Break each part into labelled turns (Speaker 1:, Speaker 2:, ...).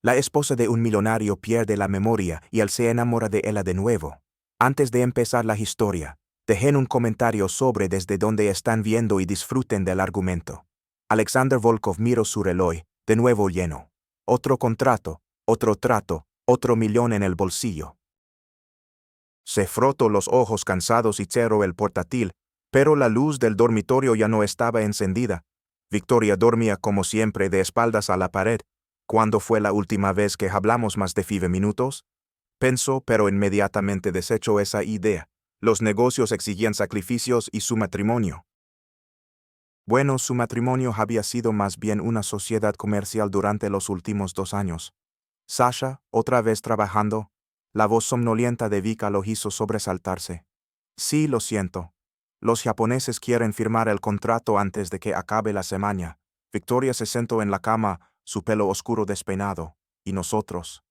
Speaker 1: La esposa de un millonario pierde la memoria y él se enamora de ella de nuevo. Antes de empezar la historia, dejen un comentario sobre desde dónde están viendo y disfruten del argumento. Alexander Volkov miró su reloj, de nuevo lleno. Otro contrato, otro trato, otro millón en el bolsillo. Se frotó los ojos cansados y cerró el portátil, pero la luz del dormitorio ya no estaba encendida. Victoria dormía como siempre de espaldas a la pared. ¿Cuándo fue la última vez que hablamos más de 5 minutos? Pensó, pero inmediatamente desechó esa idea. Los negocios exigían sacrificios y su matrimonio. Bueno, su matrimonio había sido más bien una sociedad comercial durante los últimos 2 años. Sasha, otra vez trabajando. La voz somnolienta de Vika lo hizo sobresaltarse. Sí, lo siento. Los japoneses quieren firmar el contrato antes de que acabe la semana. Victoria se sentó en la cama, su pelo oscuro despeinado. ¿Y nosotros?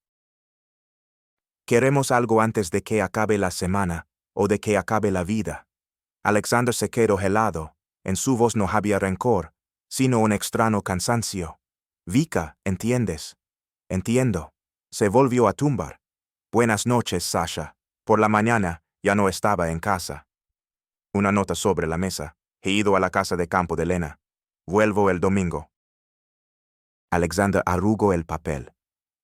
Speaker 1: Queremos algo antes de que acabe la semana, o de que acabe la vida. Alexander se quedó helado. En su voz no había rencor, sino un extraño cansancio. Vika, ¿entiendes? Entiendo. Se volvió a tumbar. Buenas noches, Sasha. Por la mañana, ya no estaba en casa. Una nota sobre la mesa. He ido a la casa de campo de Lena. Vuelvo el domingo. Alexander arrugó el papel.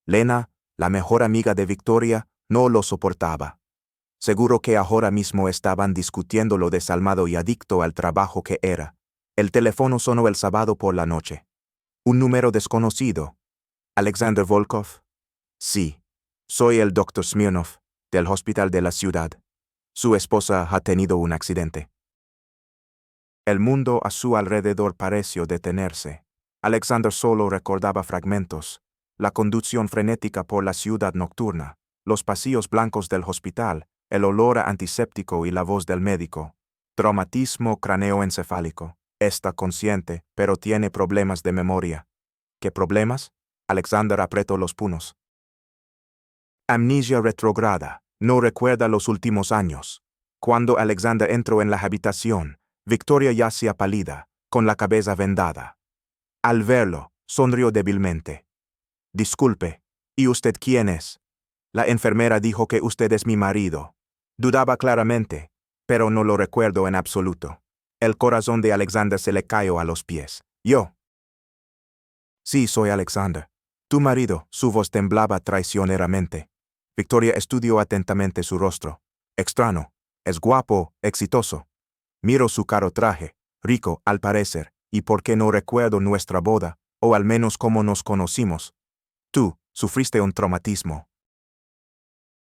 Speaker 1: Lena, la mejor amiga de Victoria, no lo soportaba. Seguro que ahora mismo estaban discutiendo lo desalmado y adicto al trabajo que era. El teléfono sonó el sábado por la noche. Un número desconocido. ¿Alexander Volkov? Sí. Soy el Dr. Smirnov, del hospital de la ciudad. Su esposa ha tenido un accidente. El mundo a su alrededor pareció detenerse. Alexander solo recordaba fragmentos. La conducción frenética por la ciudad nocturna, los pasillos blancos del hospital, el olor a antiséptico y la voz del médico. Traumatismo craneoencefálico. Está consciente, pero tiene problemas de memoria. ¿Qué problemas? Alexander apretó los puños. Amnesia retrograda. No recuerda los últimos años. Cuando Alexander entró en la habitación, Victoria yacía pálida, con la cabeza vendada. Al verlo, sonrió débilmente. Disculpe, ¿y usted quién es? La enfermera dijo que usted es mi marido. Dudaba claramente, pero no lo recuerdo en absoluto. El corazón de Alexander se le cayó a los pies. ¿Yo? Sí, soy Alexander. Tu marido. Su voz temblaba traicioneramente. Victoria estudió atentamente su rostro. Extraño. Es guapo, exitoso. Miro su caro traje, rico, al parecer, y por qué no recuerdo nuestra boda, o al menos cómo nos conocimos. Tú, sufriste un traumatismo.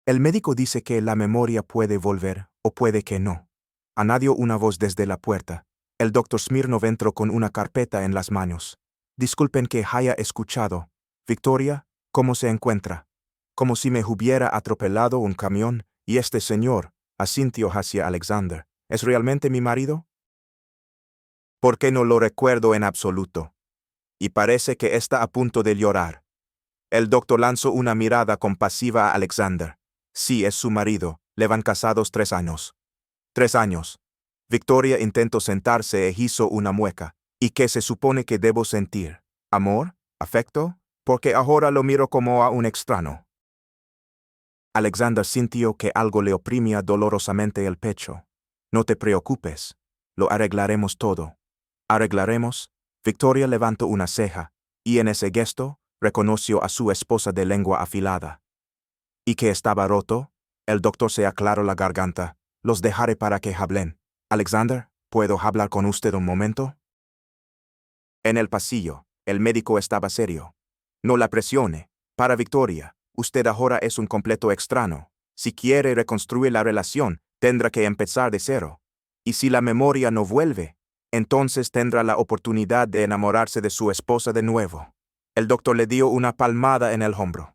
Speaker 1: El médico dice que la memoria puede volver, o puede que no. Añadió una voz desde la puerta. El doctor Smirnov entró con una carpeta en las manos. Disculpen que haya escuchado. Victoria, ¿cómo se encuentra? Como si me hubiera atropellado un camión, y este señor, asintió hacia Alexander, ¿es realmente mi marido? ¿Por qué no lo recuerdo en absoluto? Y parece que está a punto de llorar. El doctor lanzó una mirada compasiva a Alexander. Sí, es su marido. Llevan casados 3 años. 3 años. Victoria intentó sentarse e hizo una mueca. ¿Y qué se supone que debo sentir? ¿Amor? ¿Afecto? Porque ahora lo miro como a un extraño. Alexander sintió que algo le oprimía dolorosamente el pecho. No te preocupes. Lo arreglaremos todo. ¿Arreglaremos? Victoria levantó una ceja, y en ese gesto, reconoció a su esposa de lengua afilada. ¿Y que estaba roto? El doctor se aclaró la garganta. Los dejaré para que hablen. Alexander, ¿puedo hablar con usted un momento? En el pasillo, el médico estaba serio. No la presione. Para Victoria, usted ahora es un completo extraño. Si quiere reconstruir la relación, tendrá que empezar de cero. Y si la memoria no vuelve, entonces tendrá la oportunidad de enamorarse de su esposa de nuevo. El doctor le dio una palmada en el hombro.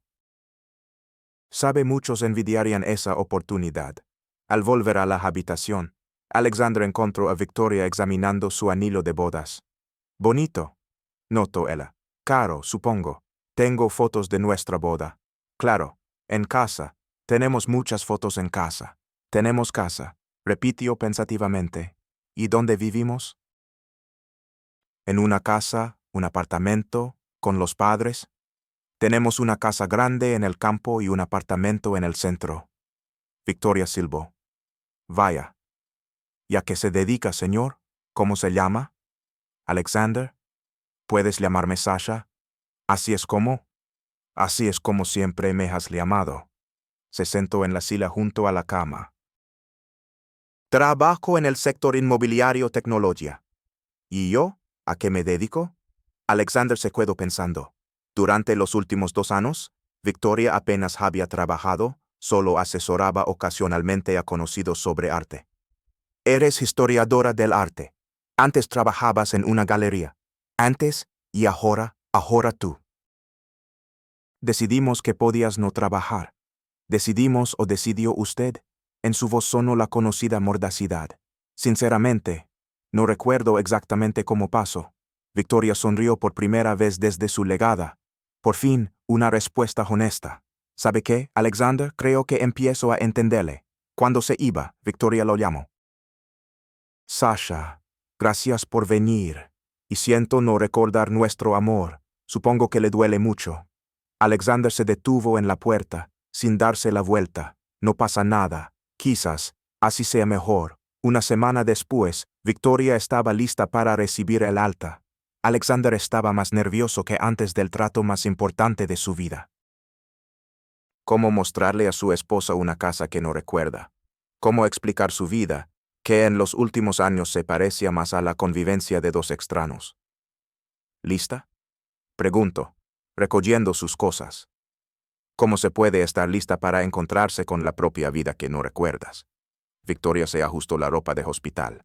Speaker 1: Sabe, muchos envidiarían esa oportunidad. Al volver a la habitación, Alexander encontró a Victoria examinando su anillo de bodas. Bonito, notó ella. Caro, supongo. Tengo fotos de nuestra boda. Claro, en casa. Tenemos muchas fotos en casa. Tenemos casa, repitió pensativamente. ¿Y dónde vivimos? En una casa, un apartamento, con los padres. Tenemos una casa grande en el campo y un apartamento en el centro. Victoria silbó. Vaya. ¿Y a qué se dedica, señor? ¿Cómo se llama? Alexander. ¿Puedes llamarme Sasha? Así es como siempre me has llamado. Se sentó en la silla junto a la cama. Trabajo en el sector inmobiliario tecnología. ¿Y yo? ¿A qué me dedico? Alexander se quedó pensando. Durante los últimos 2 años, Victoria apenas había trabajado, solo asesoraba ocasionalmente a conocidos sobre arte. Eres historiadora del arte. Antes trabajabas en una galería. Antes y ahora tú. Decidimos que podías no trabajar. ¿Decidimos o decidió usted? En su voz sonó la conocida mordacidad. Sinceramente, no recuerdo exactamente cómo pasó. Victoria sonrió por primera vez desde su llegada. Por fin, una respuesta honesta. ¿Sabe qué, Alexander? Creo que empiezo a entenderle. Cuando se iba, Victoria lo llamó. Sasha, gracias por venir. Y siento no recordar nuestro amor. Supongo que le duele mucho. Alexander se detuvo en la puerta, sin darse la vuelta. No pasa nada. Quizás, así sea mejor. Una semana después, Victoria estaba lista para recibir el alta. Alexander estaba más nervioso que antes del trato más importante de su vida. ¿Cómo mostrarle a su esposa una casa que no recuerda? ¿Cómo explicar su vida, que en los últimos años se parecía más a la convivencia de 2 extraños? ¿Lista? Preguntó, recogiendo sus cosas. ¿Cómo se puede estar lista para encontrarse con la propia vida que no recuerdas? Victoria se ajustó la ropa de hospital.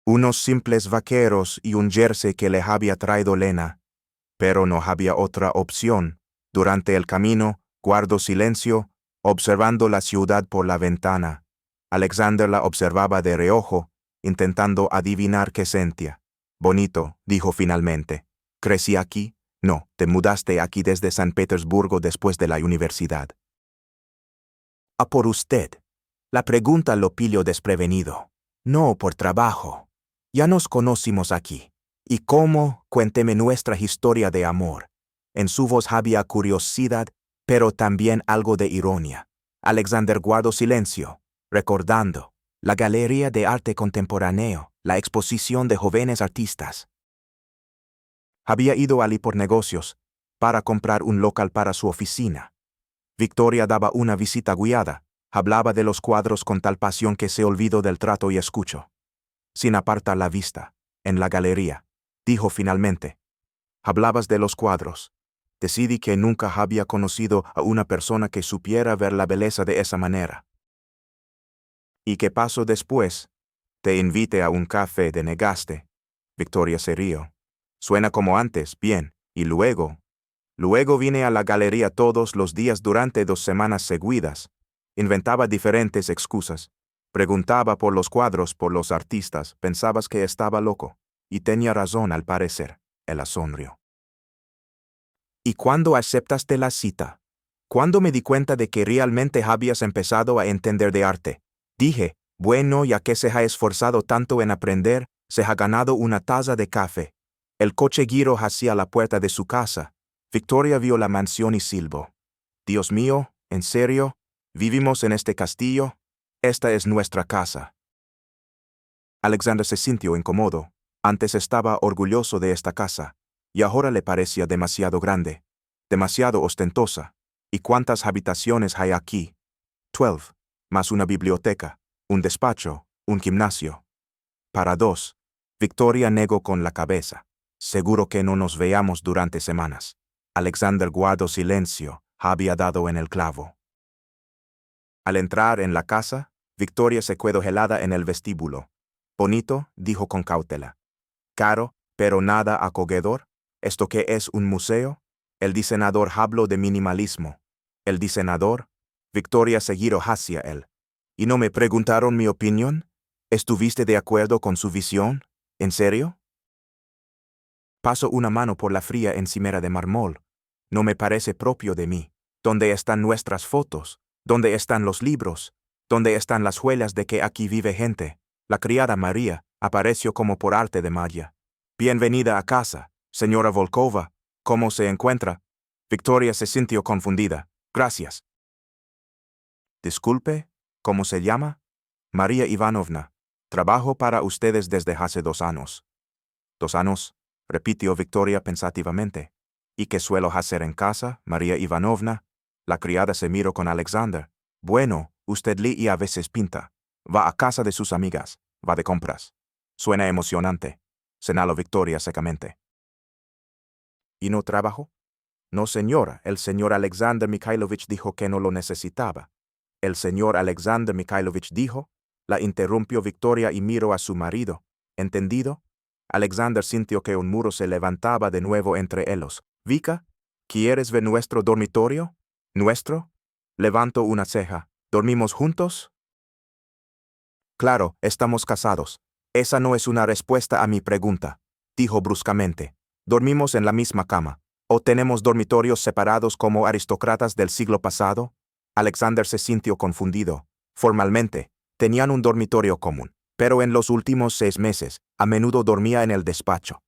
Speaker 1: Unos simples vaqueros y un jersey que le había traído Lena. Pero no había otra opción. Durante el camino, guardó silencio, observando la ciudad por la ventana. Alexander la observaba de reojo, intentando adivinar qué sentía. Bonito, dijo finalmente. ¿Crecí aquí? No, te mudaste aquí desde San Petersburgo después de la universidad. A por usted. La pregunta lo pilló desprevenido. No por trabajo. Ya nos conocimos aquí. ¿Y cómo? Cuénteme nuestra historia de amor. En su voz había curiosidad, pero también algo de ironía. Alexander guardó silencio, recordando la Galería de Arte Contemporáneo, la exposición de jóvenes artistas. Había ido allí por negocios, para comprar un local para su oficina. Victoria daba una visita guiada, hablaba de los cuadros con tal pasión que se olvidó del trato y escuchó. Sin apartar la vista, en la galería, dijo finalmente. Hablabas de los cuadros. Decidí que nunca había conocido a una persona que supiera ver la belleza de esa manera. ¿Y qué pasó después? Te invité a un café, te negaste. Victoria se rió. Suena como antes, bien, y luego. Luego vine a la galería todos los días durante 2 semanas seguidas. Inventaba diferentes excusas. Preguntaba por los cuadros, por los artistas, pensabas que estaba loco. Y tenía razón al parecer. Él sonrió. ¿Y cuándo aceptaste la cita? ¿Cuándo me di cuenta de que realmente habías empezado a entender de arte? Dije, bueno, ya que se ha esforzado tanto en aprender, se ha ganado una taza de café. El coche giró hacia la puerta de su casa. Victoria vio la mansión y silbó. Dios mío, ¿en serio? ¿Vivimos en este castillo? Esta es nuestra casa. Alexander se sintió incómodo. Antes estaba orgulloso de esta casa, y ahora le parecía demasiado grande, demasiado ostentosa. ¿Y cuántas habitaciones hay aquí? 12, más una biblioteca, un despacho, un gimnasio. Para 2. Victoria negó con la cabeza. Seguro que no nos veamos durante semanas. Alexander guardó silencio, había dado en el clavo. Al entrar en la casa, Victoria se quedó helada en el vestíbulo. Bonito, dijo con cautela. Caro, pero nada acogedor. ¿Esto qué es, un museo? El diseñador habló de minimalismo. ¿El diseñador? Victoria se giró hacia él. ¿Y no me preguntaron mi opinión? ¿Estuviste de acuerdo con su visión? ¿En serio? Pasó una mano por la fría encimera de mármol. No me parece propio de mí. ¿Dónde están nuestras fotos? ¿Dónde están los libros? ¿Dónde están las huellas de que aquí vive gente? La criada María apareció como por arte de magia. Bienvenida a casa, señora Volkova. ¿Cómo se encuentra? Victoria se sintió confundida. Gracias. Disculpe, ¿cómo se llama? María Ivanovna. Trabajo para ustedes desde hace 2 años. 2 años, repitió Victoria pensativamente. ¿Y qué suelo hacer en casa, María Ivanovna? La criada se miró con Alexander. Bueno, usted lee y a veces pinta. Va a casa de sus amigas. Va de compras. Suena emocionante, señaló Victoria secamente. ¿Y no trabajo? No, señora, el señor Alexander Mikhailovich dijo que no lo necesitaba. El señor Alexander Mikhailovich dijo, la interrumpió Victoria y miró a su marido. ¿Entendido? Alexander sintió que un muro se levantaba de nuevo entre ellos. Vika, ¿quieres ver nuestro dormitorio? ¿Nuestro? Levantó una ceja. ¿Dormimos juntos? Claro, estamos casados. Esa no es una respuesta a mi pregunta, dijo bruscamente. ¿Dormimos en la misma cama? ¿O tenemos dormitorios separados como aristócratas del siglo pasado? Alexander se sintió confundido. Formalmente, tenían un dormitorio común, pero en los últimos 6 meses, a menudo dormía en el despacho.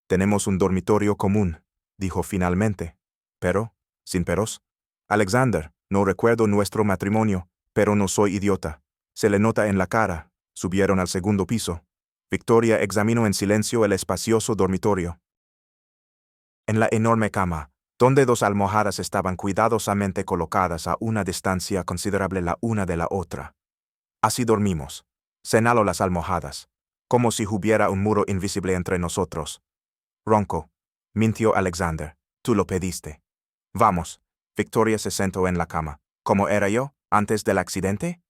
Speaker 1: Tenemos un dormitorio común, dijo finalmente. Pero, sin peros. Alexander, no recuerdo nuestro matrimonio, pero no soy idiota. Se le nota en la cara. Subieron al segundo piso. Victoria examinó en silencio el espacioso dormitorio. En la enorme cama, donde 2 almohadas estaban cuidadosamente colocadas a una distancia considerable la una de la otra. Así dormimos. Señaló las almohadas, como si hubiera un muro invisible entre nosotros. Ronco, mintió Alexander. Tú lo pediste. Vamos. Victoria se sentó en la cama. ¿Cómo era yo, antes del accidente?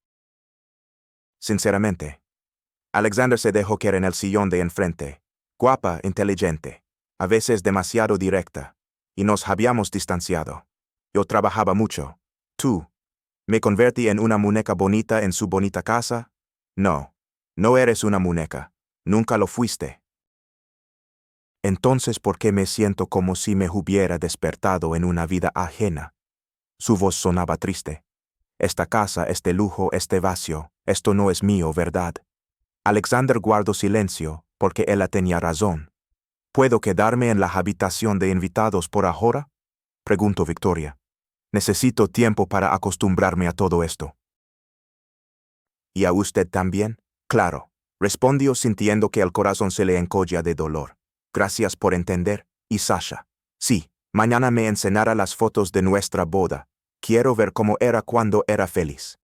Speaker 1: Sinceramente. Alexander se dejó caer en el sillón de enfrente. Guapa, inteligente. A veces demasiado directa. Y nos habíamos distanciado. Yo trabajaba mucho. Tú. ¿Me convertí en una muñeca bonita en su bonita casa? No. No eres una muñeca. Nunca lo fuiste. Entonces, ¿por qué me siento como si me hubiera despertado en una vida ajena? Su voz sonaba triste. Esta casa, este lujo, este vacío, esto no es mío, ¿verdad? Alexander guardó silencio, porque ella tenía razón. ¿Puedo quedarme en la habitación de invitados por ahora? Preguntó Victoria. Necesito tiempo para acostumbrarme a todo esto. ¿Y a usted también? Claro, respondió sintiendo que el corazón se le encolla de dolor. Gracias por entender. ¿Y Sasha? Sí, mañana me enseñará las fotos de nuestra boda. Quiero ver cómo era cuando era feliz.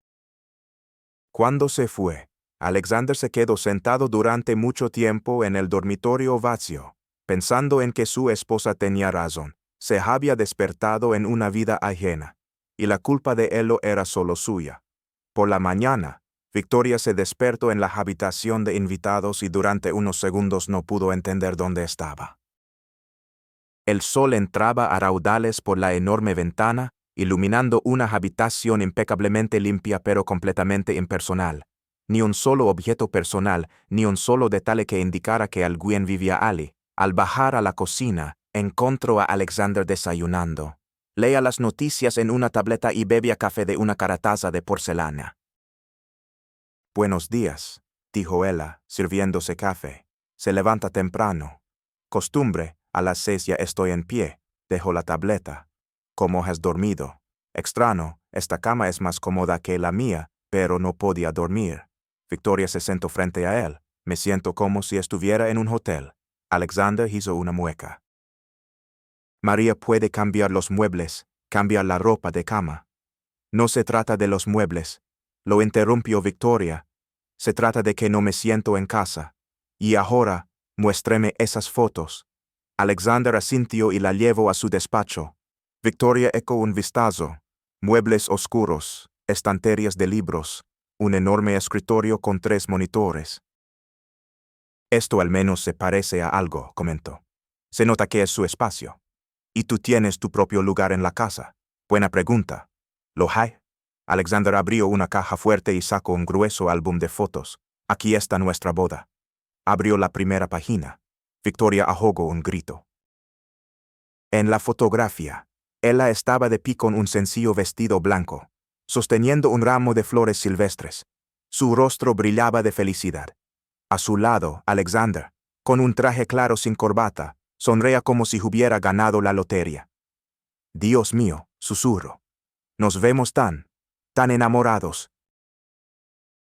Speaker 1: Cuando se fue, Alexander se quedó sentado durante mucho tiempo en el dormitorio vacío, pensando en que su esposa tenía razón. Se había despertado en una vida ajena, y la culpa de ello era solo suya. Por la mañana, Victoria se despertó en la habitación de invitados y durante unos segundos no pudo entender dónde estaba. El sol entraba a raudales por la enorme ventana, iluminando una habitación impecablemente limpia pero completamente impersonal. Ni un solo objeto personal, ni un solo detalle que indicara que alguien vivía allí. Al bajar a la cocina, encontró a Alexander desayunando. Leía las noticias en una tableta y bebía café de una carataza de porcelana. Buenos días, dijo ella, sirviéndose café. Se levanta temprano. Costumbre, a las 6 ya estoy en pie. Dejo la tableta. ¿Cómo has dormido? Extraño, esta cama es más cómoda que la mía, pero no podía dormir. Victoria se sentó frente a él. Me siento como si estuviera en un hotel. Alexander hizo una mueca. María puede cambiar los muebles, cambiar la ropa de cama. No se trata de los muebles, lo interrumpió Victoria. Se trata de que no me siento en casa. Y ahora, muéstreme esas fotos. Alexander asintió y la llevó a su despacho. Victoria echó un vistazo. Muebles oscuros, estanterías de libros, un enorme escritorio con 3 monitores. Esto al menos se parece a algo, comentó. Se nota que es su espacio. ¿Y tú tienes tu propio lugar en la casa? Buena pregunta. ¿Lo hay? Alexander abrió una caja fuerte y sacó un grueso álbum de fotos. Aquí está nuestra boda. Abrió la primera página. Victoria ahogó un grito. En la fotografía, ella estaba de pie con un sencillo vestido blanco, sosteniendo un ramo de flores silvestres. Su rostro brillaba de felicidad. A su lado, Alexander, con un traje claro sin corbata, Sonreía como si hubiera ganado la lotería. Dios mío, susurro. Nos vemos tan enamorados.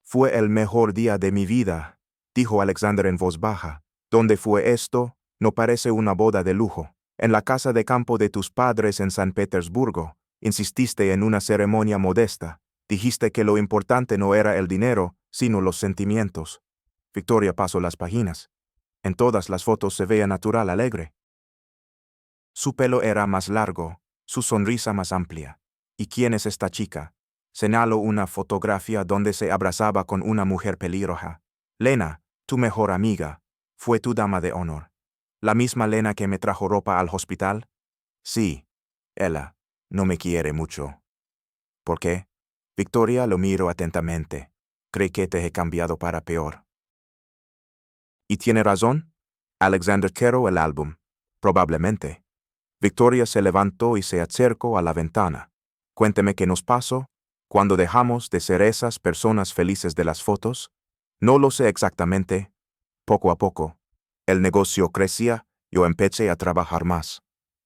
Speaker 1: Fue el mejor día de mi vida, dijo Alexander en voz baja. ¿Dónde fue esto? No parece una boda de lujo. En la casa de campo de tus padres en San Petersburgo. Insististe en una ceremonia modesta. Dijiste que lo importante no era el dinero, sino los sentimientos. Victoria pasó las páginas. En todas las fotos se veía natural, alegre. Su pelo era más largo, su sonrisa más amplia. ¿Y quién es esta chica? Señaló una fotografía donde se abrazaba con una mujer pelirroja. Lena, tu mejor amiga, fue tu dama de honor. ¿La misma Lena que me trajo ropa al hospital? Sí. Ella no me quiere mucho. ¿Por qué? Victoria lo miró atentamente. Cree que te he cambiado para peor. ¿Y tiene razón? Alexander quiero el álbum. Probablemente. Victoria se levantó y se acercó a la ventana. Cuénteme qué nos pasó. ¿Cuándo dejamos de ser esas personas felices de las fotos? No lo sé exactamente. Poco a poco. El negocio crecía, yo empecé a trabajar más.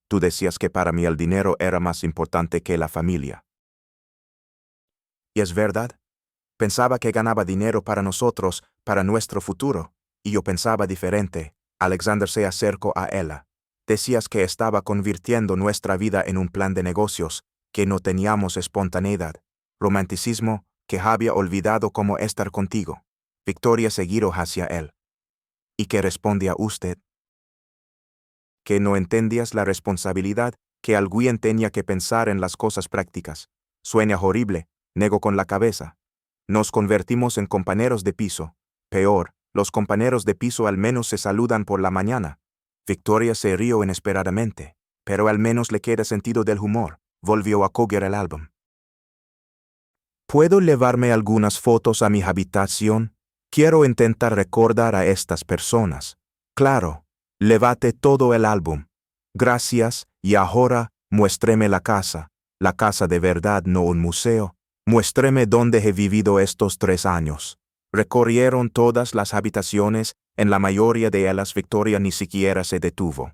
Speaker 1: Tú decías que para mí el dinero era más importante que la familia. ¿Y es verdad? Pensaba que ganaba dinero para nosotros, para nuestro futuro, y yo pensaba diferente. Alexander se acercó a ella. Decías que estaba convirtiendo nuestra vida en un plan de negocios, que no teníamos espontaneidad, romanticismo, que había olvidado cómo estar contigo. Victoria se giró hacia él. ¿Y qué respondía usted? Que no entendías la responsabilidad, que alguien tenía que pensar en las cosas prácticas. Suena horrible, negó con la cabeza. Nos convertimos en compañeros de piso. Peor, los compañeros de piso al menos se saludan por la mañana. Victoria se rió inesperadamente, pero al menos le queda sentido del humor. Volvió a coger el álbum. ¿Puedo llevarme algunas fotos a mi habitación? Quiero intentar recordar a estas personas. Claro, llévate todo el álbum. Gracias, y ahora, muéstreme la casa de verdad, no un museo. Muéstreme dónde he vivido estos 3 años. Recorrieron todas las habitaciones, en la mayoría de ellas Victoria ni siquiera se detuvo.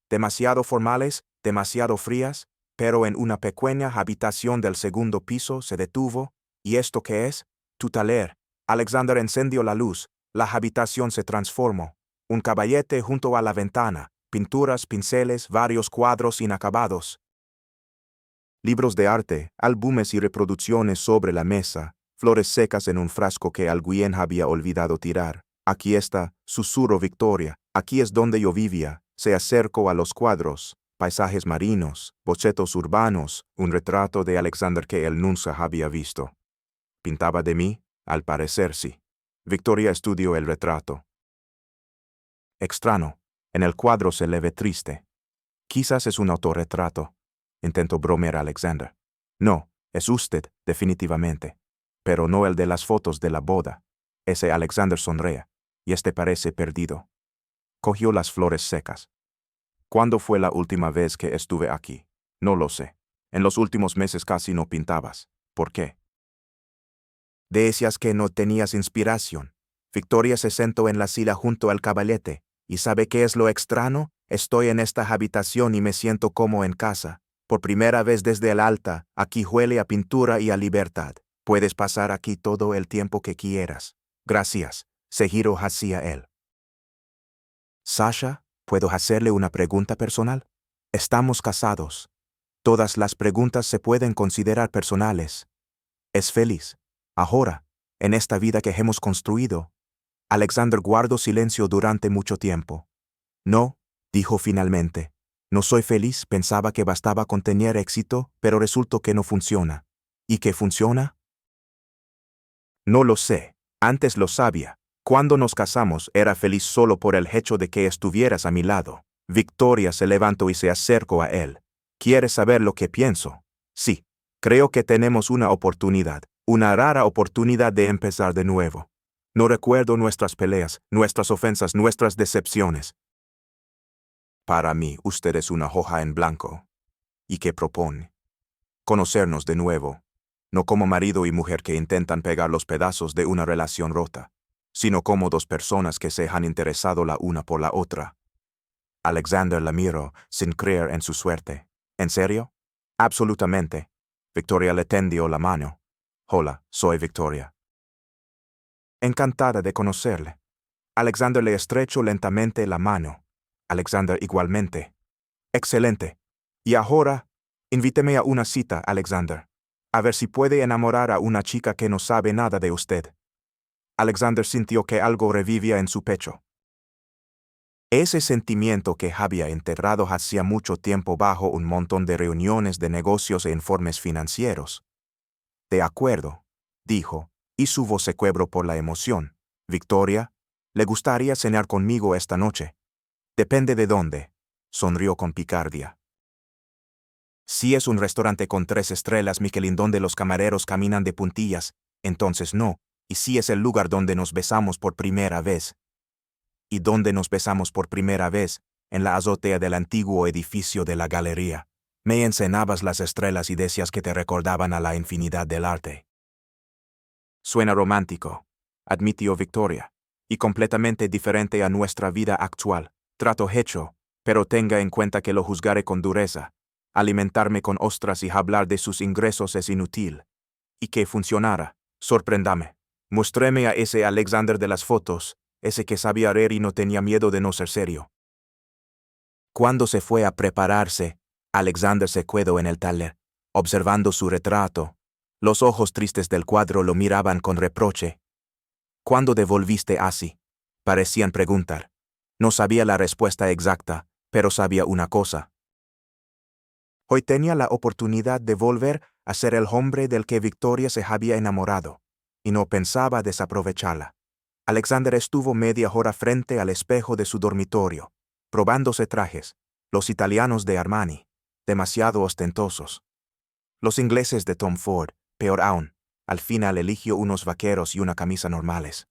Speaker 1: Demasiado formales, demasiado frías, pero en una pequeña habitación del segundo piso se detuvo. ¿Y esto qué es? Tu taller. Alexander encendió la luz, la habitación se transformó. Un caballete junto a la ventana, pinturas, pinceles, varios cuadros inacabados. Libros de arte, álbumes y reproducciones sobre la mesa, flores secas en un frasco que alguien había olvidado tirar. Aquí está, susurró Victoria, aquí es donde yo vivía. Se acercó a los cuadros, paisajes marinos, bocetos urbanos, un retrato de Alexander que él nunca había visto. ¿Pintaba de mí? Al parecer sí. Victoria estudió el retrato. Extraño, en el cuadro se le ve triste. Quizás es un autorretrato. Intentó bromear Alexander. No, es usted, definitivamente. Pero no el de las fotos de la boda. Ese Alexander sonríe, y este parece perdido. Cogió las flores secas. ¿Cuándo fue la última vez que estuve aquí? No lo sé. En los últimos meses casi no pintabas. ¿Por qué? Decías que no tenías inspiración. Victoria se sentó en la silla junto al caballete. ¿Y sabe qué es lo extraño? Estoy en esta habitación y me siento como en casa. Por primera vez desde el alta, aquí huele a pintura y a libertad. Puedes pasar aquí todo el tiempo que quieras. Gracias. Se giró hacia él. Sasha, ¿puedo hacerle una pregunta personal? Estamos casados. Todas las preguntas se pueden considerar personales. ¿Es feliz? Ahora, en esta vida que hemos construido. Alexander guardó silencio durante mucho tiempo. No, dijo finalmente. No soy feliz, pensaba que bastaba con tener éxito, pero resultó que no funciona. ¿Y qué funciona? No lo sé. Antes lo sabía. Cuando nos casamos era feliz solo por el hecho de que estuvieras a mi lado. Victoria se levantó y se acercó a él. ¿Quieres saber lo que pienso? Sí. Creo que tenemos una oportunidad, una rara oportunidad de empezar de nuevo. No recuerdo nuestras peleas, nuestras ofensas, nuestras decepciones. Para mí, usted es una hoja en blanco. ¿Y qué propone? Conocernos de nuevo. No como marido y mujer que intentan pegar los pedazos de una relación rota, sino como dos personas que se han interesado la una por la otra. Alexander la miró, sin creer en su suerte. ¿En serio? Absolutamente. Victoria le tendió la mano. Hola, soy Victoria. Encantada de conocerle. Alexander le estrechó lentamente la mano. Alexander igualmente. Excelente. Y ahora, invíteme a una cita, Alexander. A ver si puede enamorar a una chica que no sabe nada de usted. Alexander sintió que algo revivía en su pecho. Ese sentimiento que había enterrado hacía mucho tiempo bajo un montón de reuniones de negocios e informes financieros. De acuerdo, dijo, y su voz se quebró por la emoción. Victoria, ¿le gustaría cenar conmigo esta noche? Depende de dónde, sonrió con picardía. Si es un restaurante con 3 estrellas Michelin donde los camareros caminan de puntillas, entonces no, y si es el lugar donde nos besamos por primera vez. ¿Y dónde nos besamos por primera vez? En la azotea del antiguo edificio de la galería. Me enseñabas las estrellas y decías que te recordaban a la infinidad del arte. Suena romántico, admitió Victoria, y completamente diferente a nuestra vida actual. Trato hecho, pero tenga en cuenta que lo juzgaré con dureza. Alimentarme con ostras y hablar de sus ingresos es inútil. Y que funcionara. Sorpréndame. Mostréme a ese Alexander de las fotos, ese que sabía reír y no tenía miedo de no ser serio. Cuando se fue a prepararse, Alexander se quedó en el taller, observando su retrato. Los ojos tristes del cuadro lo miraban con reproche. ¿Cuándo devolviste así? Parecían preguntar. No sabía la respuesta exacta, pero sabía una cosa. Hoy tenía la oportunidad de volver a ser el hombre del que Victoria se había enamorado, y no pensaba desaprovecharla. Alexander estuvo media hora frente al espejo de su dormitorio, probándose trajes, los italianos de Armani, demasiado ostentosos. Los ingleses de Tom Ford, peor aún, al final eligió unos vaqueros y una camisa normales.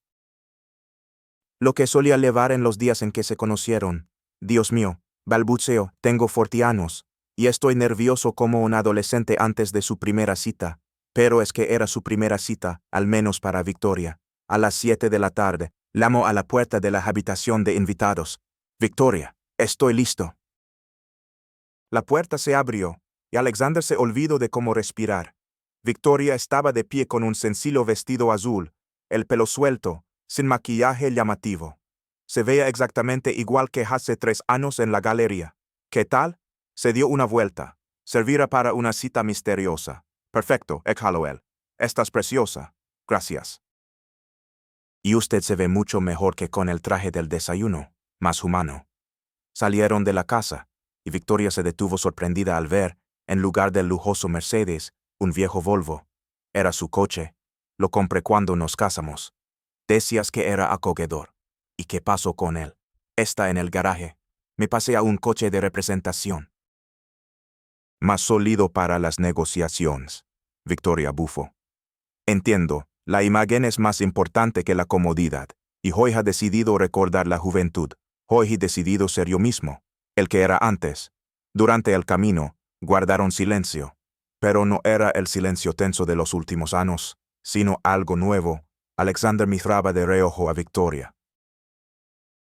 Speaker 1: Lo que solía llevar en los días en que se conocieron. Dios mío, balbuceó, tengo 40 años, y estoy nervioso como un adolescente antes de su primera cita, pero es que era su primera cita, al menos para Victoria. A las 7 de la tarde, llamó a la puerta de la habitación de invitados. Victoria, estoy listo. La puerta se abrió, y Alexander se olvidó de cómo respirar. Victoria estaba de pie con un sencillo vestido azul, el pelo suelto, sin maquillaje llamativo. Se veía exactamente igual que hace 3 años en la galería. ¿Qué tal? Se dio una vuelta. Servirá para una cita misteriosa. Perfecto, exhaló él. Estás preciosa. Gracias. Y usted se ve mucho mejor que con el traje del desayuno, más humano. Salieron de la casa, y Victoria se detuvo sorprendida al ver, en lugar del lujoso Mercedes, un viejo Volvo. Era su coche. Lo compré cuando nos casamos. Decías que era acogedor. ¿Y qué pasó con él? Está en el garaje. Me pasé a un coche de representación. Más sólido para las negociaciones. Victoria bufó. Entiendo, la imagen es más importante que la comodidad, y hoy ha decidido recordar la juventud. Hoy he decidido ser yo mismo, el que era antes. Durante el camino, guardaron silencio. Pero no era el silencio tenso de los últimos años, sino algo nuevo. Alexander miraba de reojo a Victoria.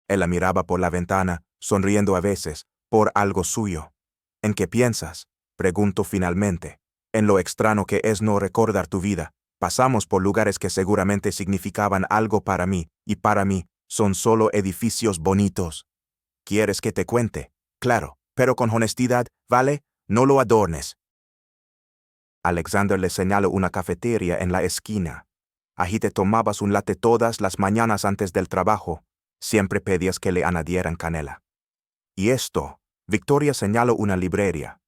Speaker 1: Él la miraba por la ventana, sonriendo a veces, por algo suyo. ¿En qué piensas? Preguntó finalmente. En lo extraño que es no recordar tu vida. Pasamos por lugares que seguramente significaban algo para mí, y para mí, son solo edificios bonitos. ¿Quieres que te cuente? Claro, pero con honestidad, ¿vale? No lo adornes. Alexander le señaló una cafetería en la esquina. Allí te tomabas un latte todas las mañanas antes del trabajo. Siempre pedías que le añadieran canela. Y esto, Victoria señaló una librería.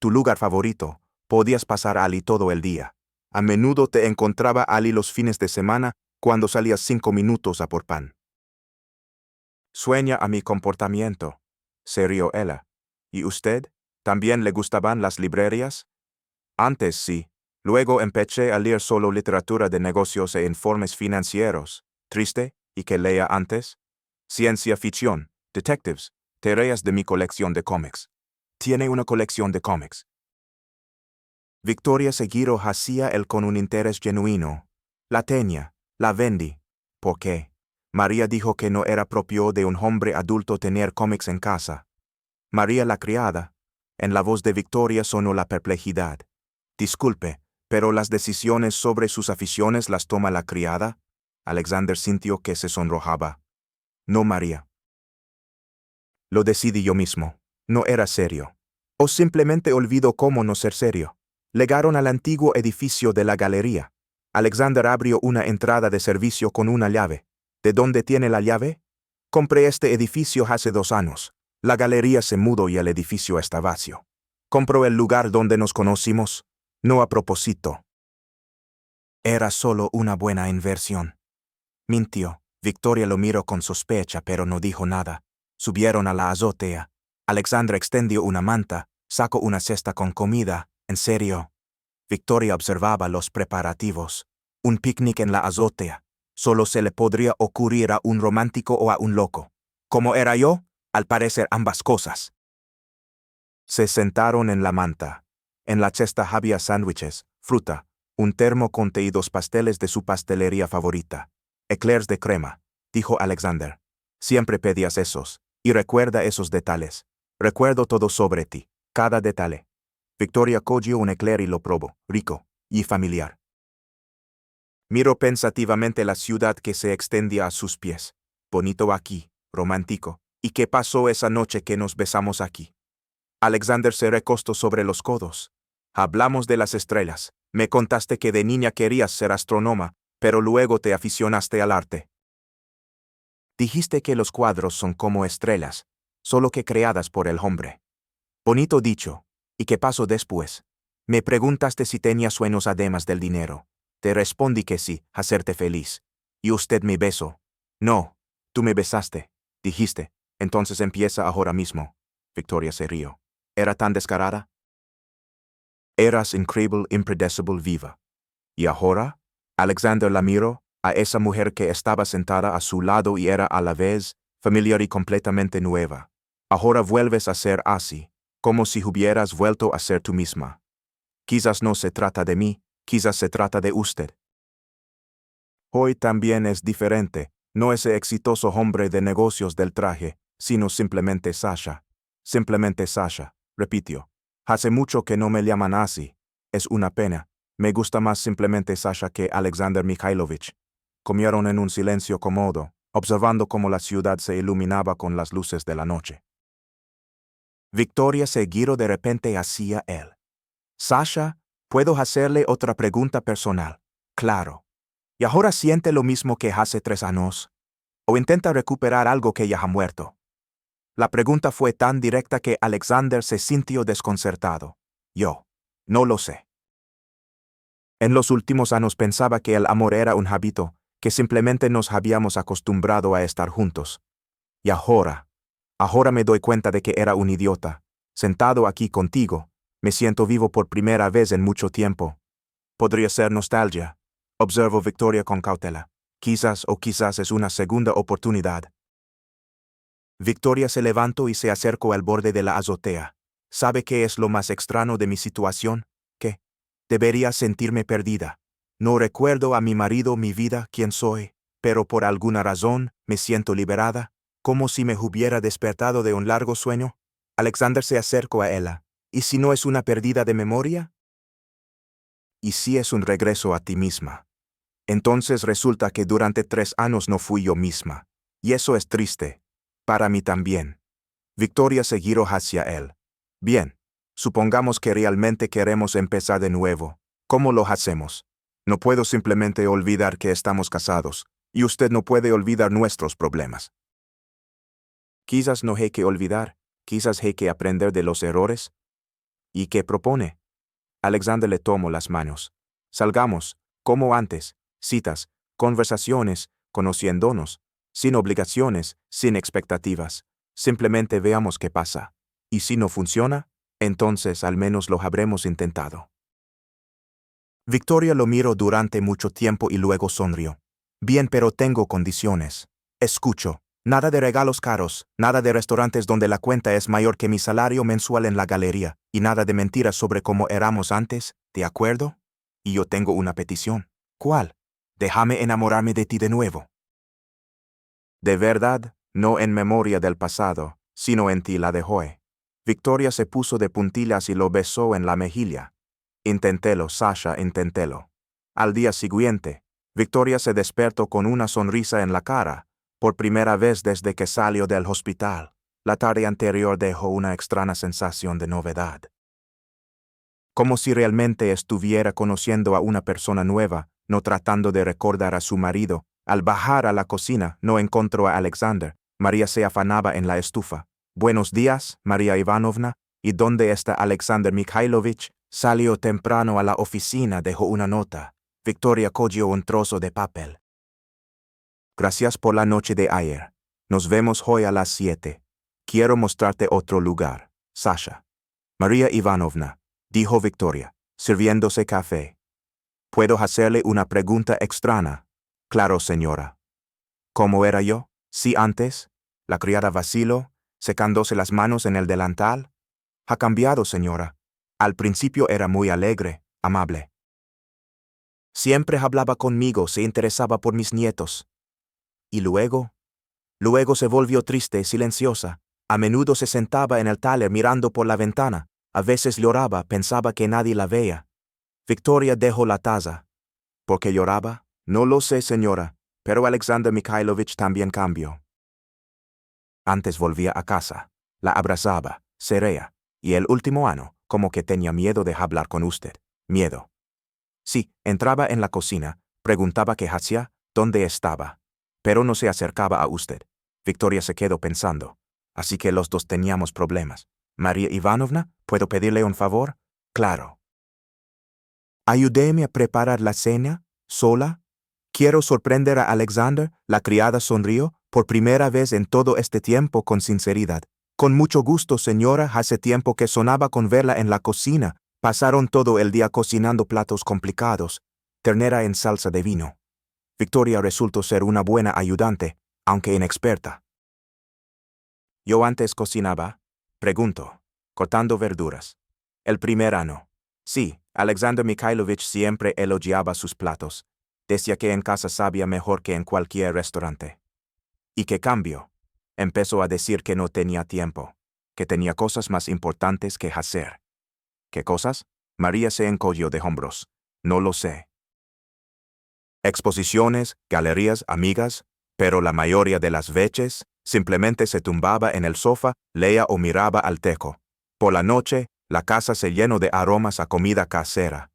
Speaker 1: Tu lugar favorito, podías pasar allí todo el día. A menudo te encontraba allí los fines de semana, cuando salías 5 minutos a por pan. Sueña a mi comportamiento, se rió ella. ¿Y usted? ¿También le gustaban las librerías? Antes sí. Luego empecé a leer solo literatura de negocios e informes financieros. ¿Triste? ¿Y qué leía antes? Ciencia ficción, detectives, tareas de mi colección de cómics. Tiene una colección de cómics. Victoria se giró hacia él con un interés genuino. La tenía, la vendí. ¿Por qué? María dijo que no era propio de un hombre adulto tener cómics en casa. María la criada. En la voz de Victoria sonó la perplejidad. Disculpe, pero las decisiones sobre sus aficiones las toma la criada. Alexander sintió que se sonrojaba. No, María. Lo decidí yo mismo. No era serio. O simplemente olvidó cómo no ser serio. Llegaron al antiguo edificio de la galería. Alexander abrió una entrada de servicio con una llave. ¿De dónde tiene la llave? Compré este edificio hace 2 años. La galería se mudó y el edificio está vacío. Compró el lugar donde nos conocimos. No a propósito. Era solo una buena inversión. Mintió. Victoria lo miró con sospecha, pero no dijo nada. Subieron a la azotea. Alexander extendió una manta, sacó una cesta con comida. ¿En serio? Victoria observaba los preparativos. Un picnic en la azotea. Solo se le podría ocurrir a un romántico o a un loco. ¿Cómo era yo? Al parecer ambas cosas. Se sentaron en la manta. En la cesta había sándwiches, fruta, un termo con té y 2 pasteles de su pastelería favorita. Eclairs de crema, dijo Alexander. Siempre pedías esos. Y recuerda esos detalles. Recuerdo todo sobre ti, cada detalle. Victoria cogió un eclair y lo probó, rico y familiar. Miró pensativamente la ciudad que se extendía a sus pies. Bonito aquí, romántico. ¿Y qué pasó esa noche que nos besamos aquí? Alexander se recostó sobre los codos. Hablamos de las estrellas. Me contaste que de niña querías ser astrónoma, pero luego te aficionaste al arte. Dijiste que los cuadros son como estrellas, solo que creadas por el hombre. Bonito dicho. ¿Y qué pasó después? Me preguntaste si tenía sueños además del dinero. Te respondí que sí, hacerte feliz. Y usted me besó. No, tú me besaste, dijiste. Entonces empieza ahora mismo. Victoria se rió. ¿Era tan descarada? Eras increíble, impredecible, viva. ¿Y ahora? Alexander la miró, a esa mujer que estaba sentada a su lado y era a la vez familiar y completamente nueva. Ahora vuelves a ser así, como si hubieras vuelto a ser tú misma. Quizás no se trata de mí, quizás se trata de usted. Hoy también es diferente, no ese exitoso hombre de negocios del traje, sino simplemente Sasha. Simplemente Sasha, repitió. Hace mucho que no me llaman así. Es una pena. Me gusta más simplemente Sasha que Alexander Mikhailovich. Comieron en un silencio cómodo, observando cómo la ciudad se iluminaba con las luces de la noche. Victoria se giró de repente hacia él. Sasha, ¿puedo hacerle otra pregunta personal? Claro. ¿Y ahora siente lo mismo que hace 3 años? ¿O intenta recuperar algo que ya ha muerto? La pregunta fue tan directa que Alexander se sintió desconcertado. Yo. No lo sé. En los últimos años pensaba que el amor era un hábito, que simplemente nos habíamos acostumbrado a estar juntos. Y ahora me doy cuenta de que era un idiota. Sentado aquí contigo, me siento vivo por primera vez en mucho tiempo. Podría ser nostalgia. Observo Victoria con cautela. Quizás o quizás es una segunda oportunidad. Victoria se levantó y se acercó al borde de la azotea. ¿Sabe qué es lo más extraño de mi situación? ¿Qué? Debería sentirme perdida. No recuerdo a mi marido, mi vida, quién soy, pero por alguna razón me siento liberada, como si me hubiera despertado de un largo sueño. Alexander se acercó a ella. ¿Y si no es una pérdida de memoria? ¿Y si es un regreso a ti misma? Entonces resulta que durante 3 años no fui yo misma. Y eso es triste. Para mí también. Victoria se giró hacia él. Bien. Supongamos que realmente queremos empezar de nuevo. ¿Cómo lo hacemos? No puedo simplemente olvidar que estamos casados, y usted no puede olvidar nuestros problemas. Quizás no hay que olvidar, quizás hay que aprender de los errores. ¿Y qué propone? Alexander le tomó las manos. Salgamos, como antes, citas, conversaciones, conociéndonos, sin obligaciones, sin expectativas. Simplemente veamos qué pasa. Y si no funciona, entonces al menos lo habremos intentado. Victoria lo miró durante mucho tiempo y luego sonrió. Bien, pero tengo condiciones. Escucho. Nada de regalos caros, nada de restaurantes donde la cuenta es mayor que mi salario mensual en la galería, y nada de mentiras sobre cómo éramos antes, ¿de acuerdo? Y yo tengo una petición. ¿Cuál? Déjame enamorarme de ti de nuevo. De verdad, no en memoria del pasado, sino en ti la de hoy. Victoria se puso de puntillas y lo besó en la mejilla. Inténtelo, Sasha, inténtelo. Al día siguiente, Victoria se despertó con una sonrisa en la cara, por primera vez desde que salió del hospital. La tarde anterior dejó una extraña sensación de novedad. Como si realmente estuviera conociendo a una persona nueva, no tratando de recordar a su marido. Al bajar a la cocina, no encontró a Alexander. María se afanaba en la estufa. «Buenos días, María Ivanovna. ¿Y dónde está Alexander Mikhailovich?» Salió temprano a la oficina, dejó una nota. Victoria cogió un trozo de papel. «Gracias por la noche de ayer. Nos vemos hoy a las 7. Quiero mostrarte otro lugar, Sasha». «María Ivanovna», dijo Victoria, sirviéndose café. «¿Puedo hacerle una pregunta extraña?» «Claro, señora». «¿Cómo era yo? Sí, antes. La criada vaciló, secándose las manos en el delantal. Ha cambiado, señora. Al principio era muy alegre, amable. Siempre hablaba conmigo, se interesaba por mis nietos. Y luego se volvió triste, silenciosa. A menudo se sentaba en el taller mirando por la ventana. A veces lloraba, pensaba que nadie la veía». Victoria dejó la taza. ¿Por qué lloraba? No lo sé, señora, pero Alexander Mikhailovich también cambió. Antes volvía a casa, la abrazaba, se reía, y el último año, como que tenía miedo de hablar con usted. Miedo. Sí, entraba en la cocina, preguntaba qué hacía, dónde estaba, pero no se acercaba a usted. Victoria se quedó pensando. Así que los dos teníamos problemas. «María Ivanovna, ¿puedo pedirle un favor?» «Claro». «Ayúdeme a preparar la cena, sola. Quiero sorprender a Alexander». La criada sonrió, por primera vez en todo este tiempo, con sinceridad. «Con mucho gusto, señora. Hace tiempo que sonaba con verla en la cocina. Pasaron todo el día cocinando platos complicados. Ternera en salsa de vino». Victoria resultó ser una buena ayudante, aunque inexperta. «¿Yo antes cocinaba?» preguntó, cortando verduras. «El primer año. Sí, Alexander Mikhailovich siempre elogiaba sus platos. Decía que en casa sabía mejor que en cualquier restaurante». «¿Y qué cambió?» Empezó a decir que no tenía tiempo, que tenía cosas más importantes que hacer. «¿Qué cosas?» María se encogió de hombros. «No lo sé. Exposiciones, galerías, amigas, pero la mayoría de las veces simplemente se tumbaba en el sofá, leía o miraba al techo. Por la noche, la casa se llenó de aromas a comida casera.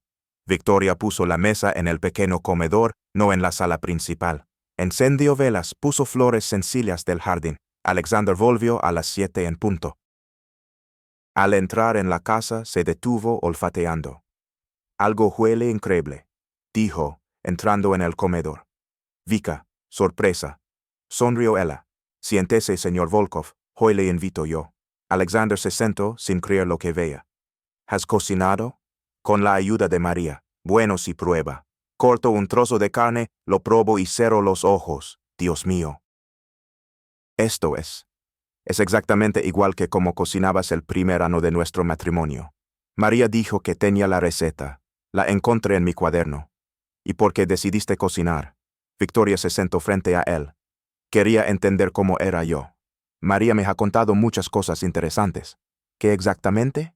Speaker 1: Victoria puso la mesa en el pequeño comedor, no en la sala principal. Encendió velas, puso flores sencillas del jardín. Alexander volvió a las 7 en punto. Al entrar en la casa, se detuvo olfateando. «Algo huele increíble», dijo, entrando en el comedor. «Vika, sorpresa». Sonrió ella. «Siéntese, señor Volkov, hoy le invito yo». Alexander se sentó sin creer lo que veía. «¿Has cocinado?» «Con la ayuda de María». «Bueno, si prueba». Corto un trozo de carne, lo probo y cerro los ojos. «Dios mío». «Esto es exactamente igual que como cocinabas el primer año de nuestro matrimonio». María dijo que tenía la receta. «La encontré en mi cuaderno». «¿Y por qué decidiste cocinar?» Victoria se sentó frente a él. «Quería entender cómo era yo. María me ha contado muchas cosas interesantes». «¿Qué exactamente?»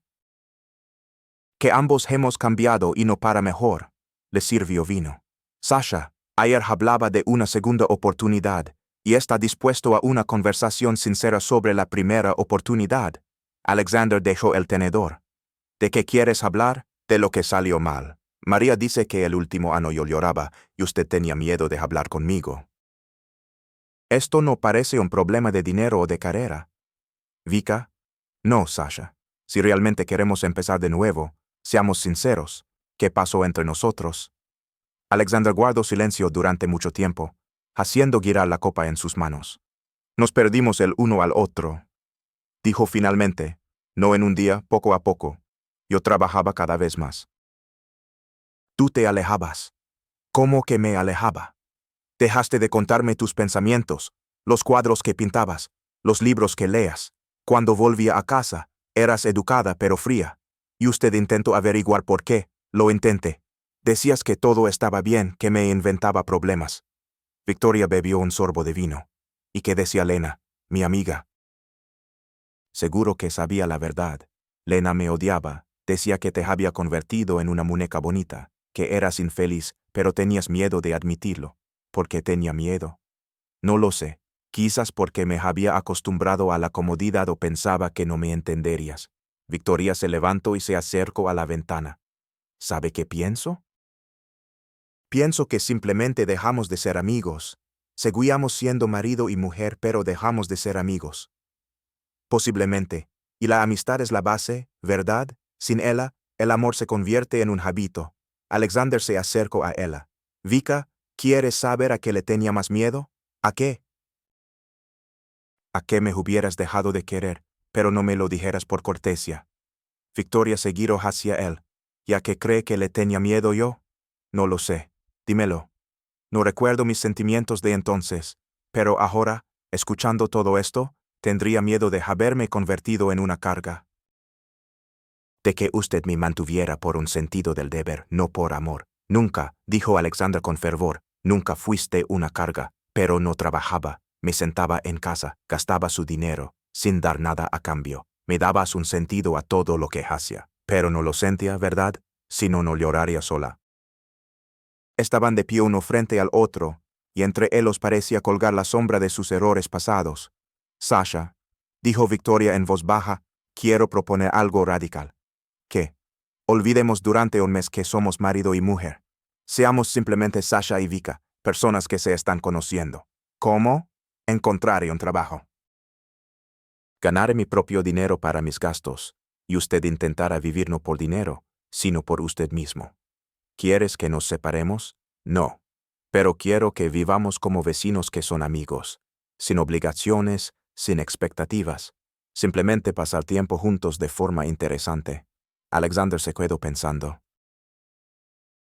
Speaker 1: «Que ambos hemos cambiado y no para mejor». Le sirvió vino. «Sasha, ayer hablaba de una segunda oportunidad y está dispuesto a una conversación sincera sobre la primera oportunidad». Alexander dejó el tenedor. «¿De qué quieres hablar?» «De lo que salió mal. María dice que el último año yo lloraba y usted tenía miedo de hablar conmigo». «Esto no parece un problema de dinero o de carrera». «Vika?» «No, Sasha. Si realmente queremos empezar de nuevo, seamos sinceros. ¿Qué pasó entre nosotros?» Alexander guardó silencio durante mucho tiempo, haciendo girar la copa en sus manos. «Nos perdimos el uno al otro», dijo finalmente. «No en un día, poco a poco. Yo trabajaba cada vez más». «Tú te alejabas». «¿Cómo que me alejaba?» «Dejaste de contarme tus pensamientos, los cuadros que pintabas, los libros que leas. Cuando volvía a casa, eras educada pero fría. Y usted intentó averiguar por qué. Lo intenté. Decías que todo estaba bien, que me inventaba problemas». Victoria bebió un sorbo de vino. «¿Y qué decía Lena, mi amiga?» seguro que sabía la verdad. Lena me odiaba, decía que te había convertido en una muñeca bonita, que eras infeliz, pero tenías miedo de admitirlo. ¿Por qué tenía miedo? No lo sé, quizás porque me había acostumbrado a la comodidad o pensaba que no me entenderías. Victoria se levantó y se acercó a la ventana. ¿Sabe qué pienso? Pienso que simplemente dejamos de ser amigos. Seguíamos siendo marido y mujer, pero dejamos de ser amigos. Posiblemente. Y la amistad es la base, ¿verdad? Sin ella, el amor se convierte en un hábito. Alexander se acercó a ella. Vika, ¿quieres saber a qué le tenía más miedo? ¿A qué? A qué me hubieras dejado de querer, pero no me lo dijeras por cortesía. Victoria se giró hacia él. ¿Ya que cree que le tenía miedo yo? No lo sé. Dímelo. No recuerdo mis sentimientos de entonces, pero ahora, escuchando todo esto, tendría miedo de haberme convertido en una carga. De que usted me mantuviera por un sentido del deber, no por amor. Nunca, dijo Alexander con fervor, nunca fuiste una carga, pero no trabajaba, me sentaba en casa, gastaba su dinero, sin dar nada a cambio. Me dabas un sentido a todo lo que hacía, pero no lo sentía, ¿verdad? Si no, no lloraría sola. Estaban de pie uno frente al otro, y entre ellos parecía colgar la sombra de sus errores pasados. Sasha, dijo Victoria en voz baja, quiero proponer algo radical. ¿Qué? Olvidemos durante un mes que somos marido y mujer. Seamos simplemente Sasha y Vika, personas que se están conociendo. ¿Cómo? Encontraré un trabajo. Ganaré mi propio dinero para mis gastos, y usted intentará vivir no por dinero, sino por usted mismo. ¿Quieres que nos separemos? No. Pero quiero que vivamos como vecinos que son amigos, sin obligaciones, sin expectativas. Simplemente pasar tiempo juntos de forma interesante. Alexander se quedó pensando.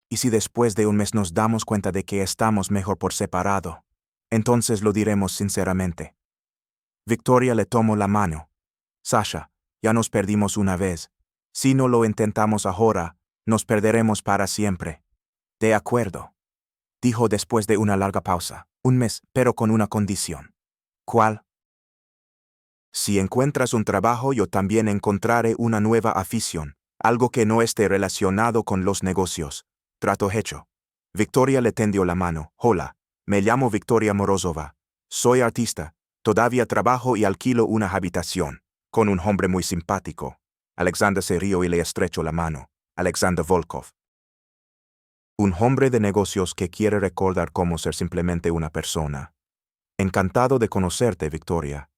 Speaker 1: ¿Y si después de un mes nos damos cuenta de que estamos mejor por separado? Entonces lo diremos sinceramente. Victoria le tomó la mano. Sasha, ya nos perdimos una vez. Si no lo intentamos ahora, nos perderemos para siempre. De acuerdo, dijo después de una larga pausa. Un mes, pero con una condición. ¿Cuál? Si encuentras un trabajo, yo también encontraré una nueva afición, algo que no esté relacionado con los negocios. Trato hecho. Victoria le tendió la mano. Hola, me llamo Victoria Morozova. Soy artista. Todavía trabajo y alquilo una habitación, con un hombre muy simpático. Alexander se rió y le estrechó la mano. Alexander Volkov. Un hombre de negocios que quiere recordar cómo ser simplemente una persona. Encantado de conocerte, Victoria.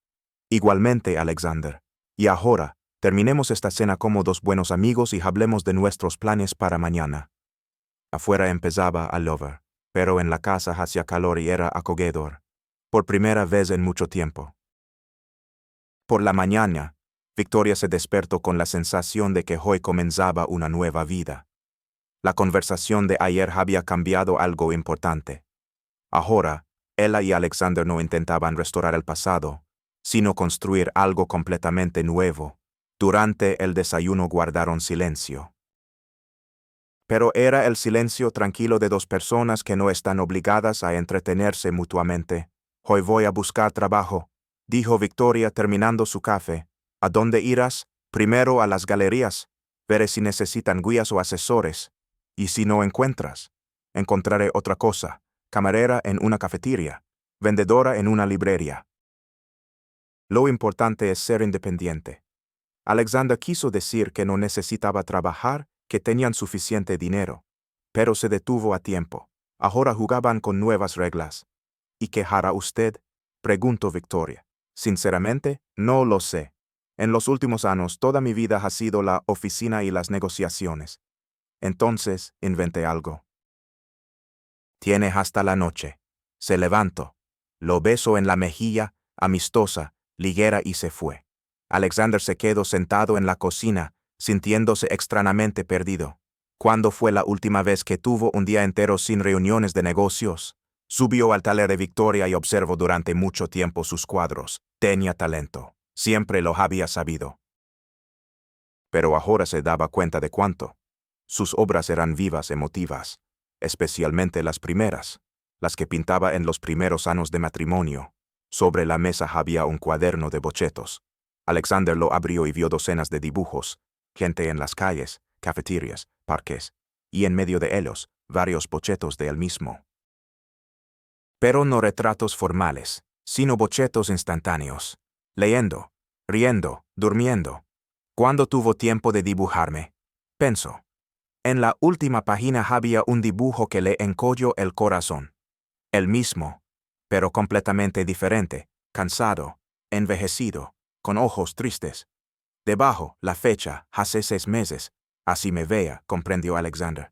Speaker 1: Igualmente, Alexander. Y ahora, terminemos esta cena como dos buenos amigos y hablemos de nuestros planes para mañana. Afuera empezaba a llover, pero en la casa hacía calor y era acogedor. Por primera vez en mucho tiempo. Por la mañana, Victoria se despertó con la sensación de que hoy comenzaba una nueva vida. La conversación de ayer había cambiado algo importante. Ahora, ella y Alexander no intentaban restaurar el pasado, sino construir algo completamente nuevo. Durante el desayuno guardaron silencio. Pero era el silencio tranquilo de dos personas que no están obligadas a entretenerse mutuamente. Hoy voy a buscar trabajo, dijo Victoria terminando su café. ¿A dónde irás? Primero a las galerías. Veré si necesitan guías o asesores. Y si no encuentras, encontraré otra cosa. Camarera en una cafetería. Vendedora en una librería. Lo importante es ser independiente. Alexander quiso decir que no necesitaba trabajar, que tenían suficiente dinero. Pero se detuvo a tiempo. Ahora jugaban con nuevas reglas. ¿Y qué hará usted? Preguntó Victoria. Sinceramente, no lo sé. En los últimos años toda mi vida ha sido la oficina y las negociaciones. Entonces, inventé algo. Tiene hasta la noche. Se levantó. Lo besó en la mejilla, amistosa, liguera y se fue. Alexander se quedó sentado en la cocina, sintiéndose extrañamente perdido. ¿Cuándo fue la última vez que tuvo un día entero sin reuniones de negocios? Subió al taller de Victoria y observó durante mucho tiempo sus cuadros. Tenía talento. Siempre lo había sabido. Pero ahora se daba cuenta de cuánto. Sus obras eran vivas, emotivas, especialmente las primeras, las que pintaba en los primeros años de matrimonio. Sobre la mesa había un cuaderno de bocetos. Alexander lo abrió y vio docenas de dibujos, gente en las calles, cafeterías, parques, y en medio de ellos, varios bocetos de él mismo. Pero no retratos formales, sino bocetos instantáneos, leyendo, riendo, durmiendo. ¿Cuándo tuvo tiempo de dibujarme? Pensó. En la última página había un dibujo que le encogió el corazón. El mismo, pero completamente diferente, cansado, envejecido, con ojos tristes. Debajo, la fecha, hace 6 meses. Así me vea, comprendió Alexander.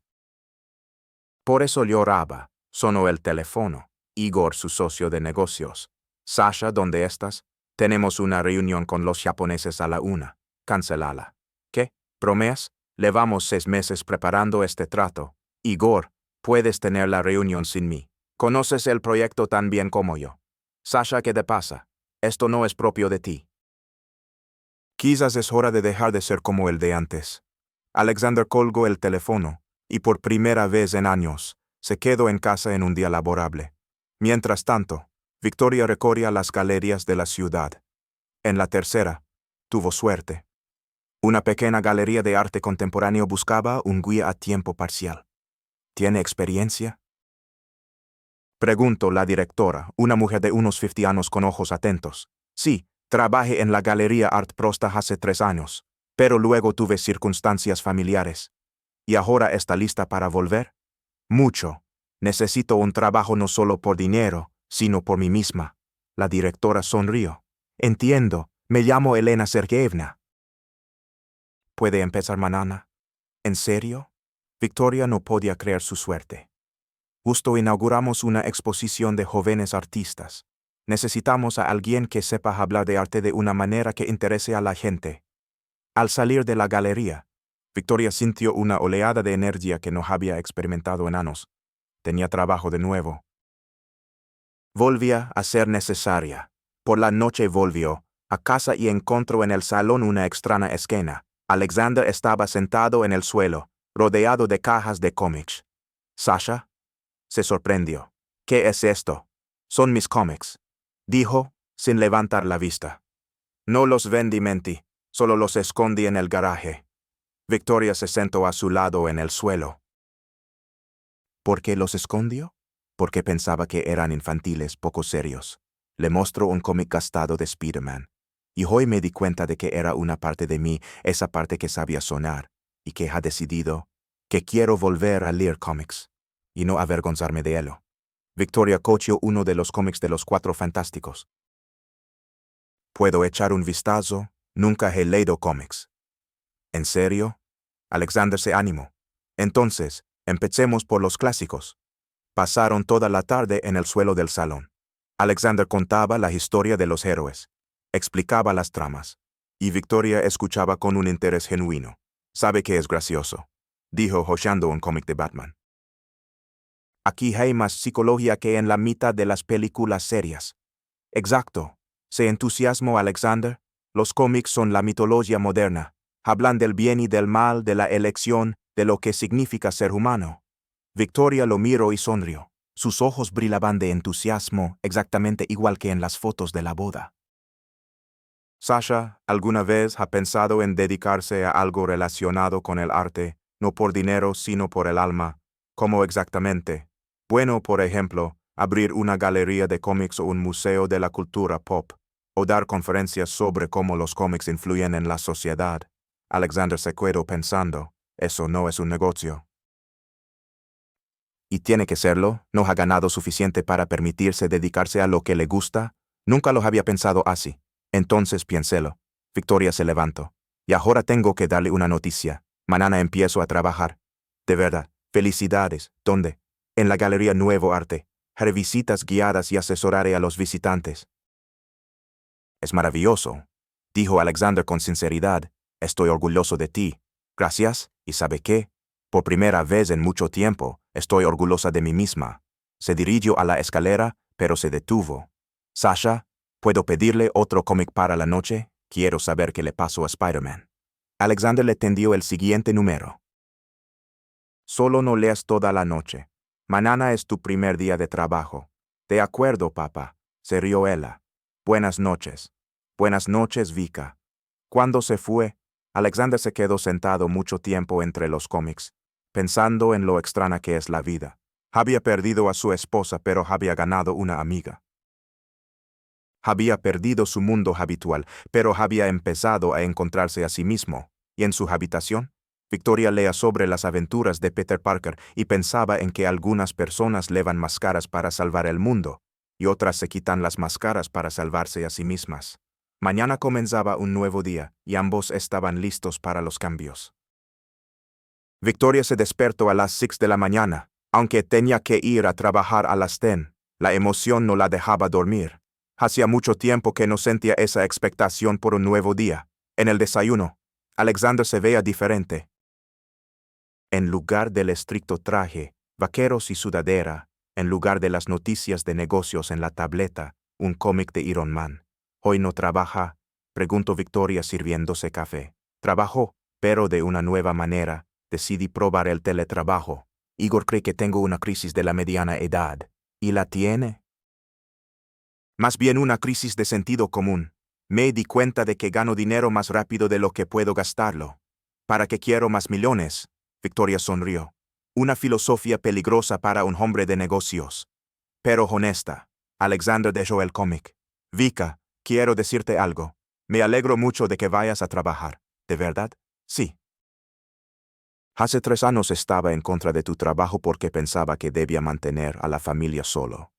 Speaker 1: Por eso lloraba. Sonó el teléfono. Igor, su socio de negocios. Sasha, ¿dónde estás? Tenemos una reunión con los japoneses a la 1. Cancelala. ¿Qué? ¿Bromeas? Llevamos 6 meses preparando este trato. Igor, puedes tener la reunión sin mí. Conoces el proyecto tan bien como yo. Sasha, ¿qué te pasa? Esto no es propio de ti. Quizás es hora de dejar de ser como el de antes. Alexander colgó el teléfono, y por primera vez en años, se quedó en casa en un día laborable. Mientras tanto, Victoria recorría las galerías de la ciudad. En la tercera, tuvo suerte. Una pequeña galería de arte contemporáneo buscaba un guía a tiempo parcial. ¿Tiene experiencia? Preguntó la directora, una mujer de unos 50 años con ojos atentos. Sí, trabajé en la Galería Art Prosta hace 3 años, pero luego tuve circunstancias familiares. ¿Y ahora está lista para volver? Mucho. Necesito un trabajo no solo por dinero, sino por mí misma. La directora sonrió. Entiendo, me llamo Elena Sergeyevna. ¿Puede empezar mañana? ¿En serio? Victoria no podía creer su suerte. Justo inauguramos una exposición de jóvenes artistas. Necesitamos a alguien que sepa hablar de arte de una manera que interese a la gente. Al salir de la galería, Victoria sintió una oleada de energía que no había experimentado en años. Tenía trabajo de nuevo. Volvía a ser necesaria. Por la noche volvió a casa y encontró en el salón una extraña escena. Alexander estaba sentado en el suelo, rodeado de cajas de cómics. ¿Sasha? Se sorprendió. ¿Qué es esto? Son mis cómics, dijo, sin levantar la vista. No los vendí, mentí, solo los escondí en el garaje. Victoria se sentó a su lado en el suelo. ¿Por qué los escondió? Porque pensaba que eran infantiles, poco serios. Le mostró un cómic gastado de Spider-Man. Y hoy me di cuenta de que era una parte de mí, esa parte que sabía sonar, y que ha decidido que quiero volver a leer cómics, y no avergonzarme de ello. Victoria cogió uno de los cómics de los 4 Fantásticos. ¿Puedo echar un vistazo? Nunca he leído cómics. ¿En serio? Alexander se animó. Entonces, empecemos por los clásicos. Pasaron toda la tarde en el suelo del salón. Alexander contaba la historia de los héroes, explicaba las tramas, y Victoria escuchaba con un interés genuino. «Sabe que es gracioso», dijo hojeando un cómic de Batman. «Aquí hay más psicología que en la mitad de las películas serias». «Exacto», se entusiasmó Alexander. «Los cómics son la mitología moderna. Hablan del bien y del mal, de la elección, de lo que significa ser humano». Victoria lo miró y sonrió. Sus ojos brillaban de entusiasmo, exactamente igual que en las fotos de la boda. «Sasha, ¿alguna vez ha pensado en dedicarse a algo relacionado con el arte, no por dinero, sino por el alma? ¿Cómo exactamente? Bueno, por ejemplo, abrir una galería de cómics o un museo de la cultura pop, o dar conferencias sobre cómo los cómics influyen en la sociedad». Alexander se quedó pensando, eso no es un negocio. ¿Y tiene que serlo? ¿No ha ganado suficiente para permitirse dedicarse a lo que le gusta? Nunca lo había pensado así. Entonces piénselo. Victoria se levantó. Y ahora tengo que darle una noticia. Mañana empiezo a trabajar. De verdad, felicidades. ¿Dónde? En la Galería Nuevo Arte. Haré visitas guiadas y asesoraré a los visitantes. Es maravilloso, dijo Alexander con sinceridad. Estoy orgulloso de ti. Gracias, ¿y sabe qué? Por primera vez en mucho tiempo, estoy orgullosa de mí misma. Se dirigió a la escalera, pero se detuvo. «Sasha, ¿puedo pedirle otro cómic para la noche? Quiero saber qué le pasó a Spider-Man». Alexander le tendió el siguiente número. «Solo no leas toda la noche. Mañana es tu primer día de trabajo». «De acuerdo, papá», se rió ella. «Buenas noches». «Buenas noches, Vika». Cuando se fue, Alexander se quedó sentado mucho tiempo entre los cómics, pensando en lo extraña que es la vida. Había perdido a su esposa, pero había ganado una amiga. Había perdido su mundo habitual, pero había empezado a encontrarse a sí mismo. Y en su habitación, Victoria leía sobre las aventuras de Peter Parker y pensaba en que algunas personas llevan máscaras para salvar el mundo, y otras se quitan las máscaras para salvarse a sí mismas. Mañana comenzaba un nuevo día, y ambos estaban listos para los cambios. Victoria se despertó a las 6 de la mañana, aunque tenía que ir a trabajar a las 10. La emoción no la dejaba dormir. Hacía mucho tiempo que no sentía esa expectación por un nuevo día. En el desayuno, Alexander se veía diferente. En lugar del estricto traje, vaqueros y sudadera, en lugar de las noticias de negocios en la tableta, un cómic de Iron Man. ¿Hoy no trabaja?, preguntó Victoria sirviéndose café. Trabajó, pero de una nueva manera. Decidí probar el teletrabajo. Igor cree que tengo una crisis de la mediana edad. ¿Y la tiene? Más bien una crisis de sentido común. Me di cuenta de que gano dinero más rápido de lo que puedo gastarlo. ¿Para qué quiero más millones? Victoria sonrió. Una filosofía peligrosa para un hombre de negocios. Pero honesta. Alexander dejó el cómic. Vika, quiero decirte algo. Me alegro mucho de que vayas a trabajar. ¿De verdad? Sí. Hace 3 años estaba en contra de tu trabajo porque pensaba que debía mantener a la familia solo.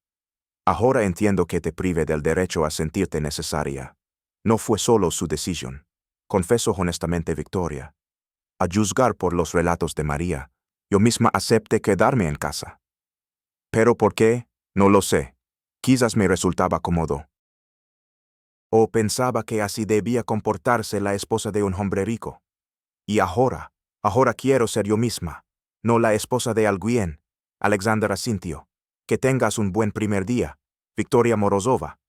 Speaker 1: Ahora entiendo que te prive del derecho a sentirte necesaria. No fue solo su decisión. Confieso honestamente, Victoria. A juzgar por los relatos de María, yo misma acepté quedarme en casa. ¿Pero por qué? No lo sé. Quizás me resultaba cómodo. O pensaba que así debía comportarse la esposa de un hombre rico. Y ahora quiero ser yo misma, no la esposa de alguien. Alexander asintió. Que tengas un buen primer día, Victoria Morozova.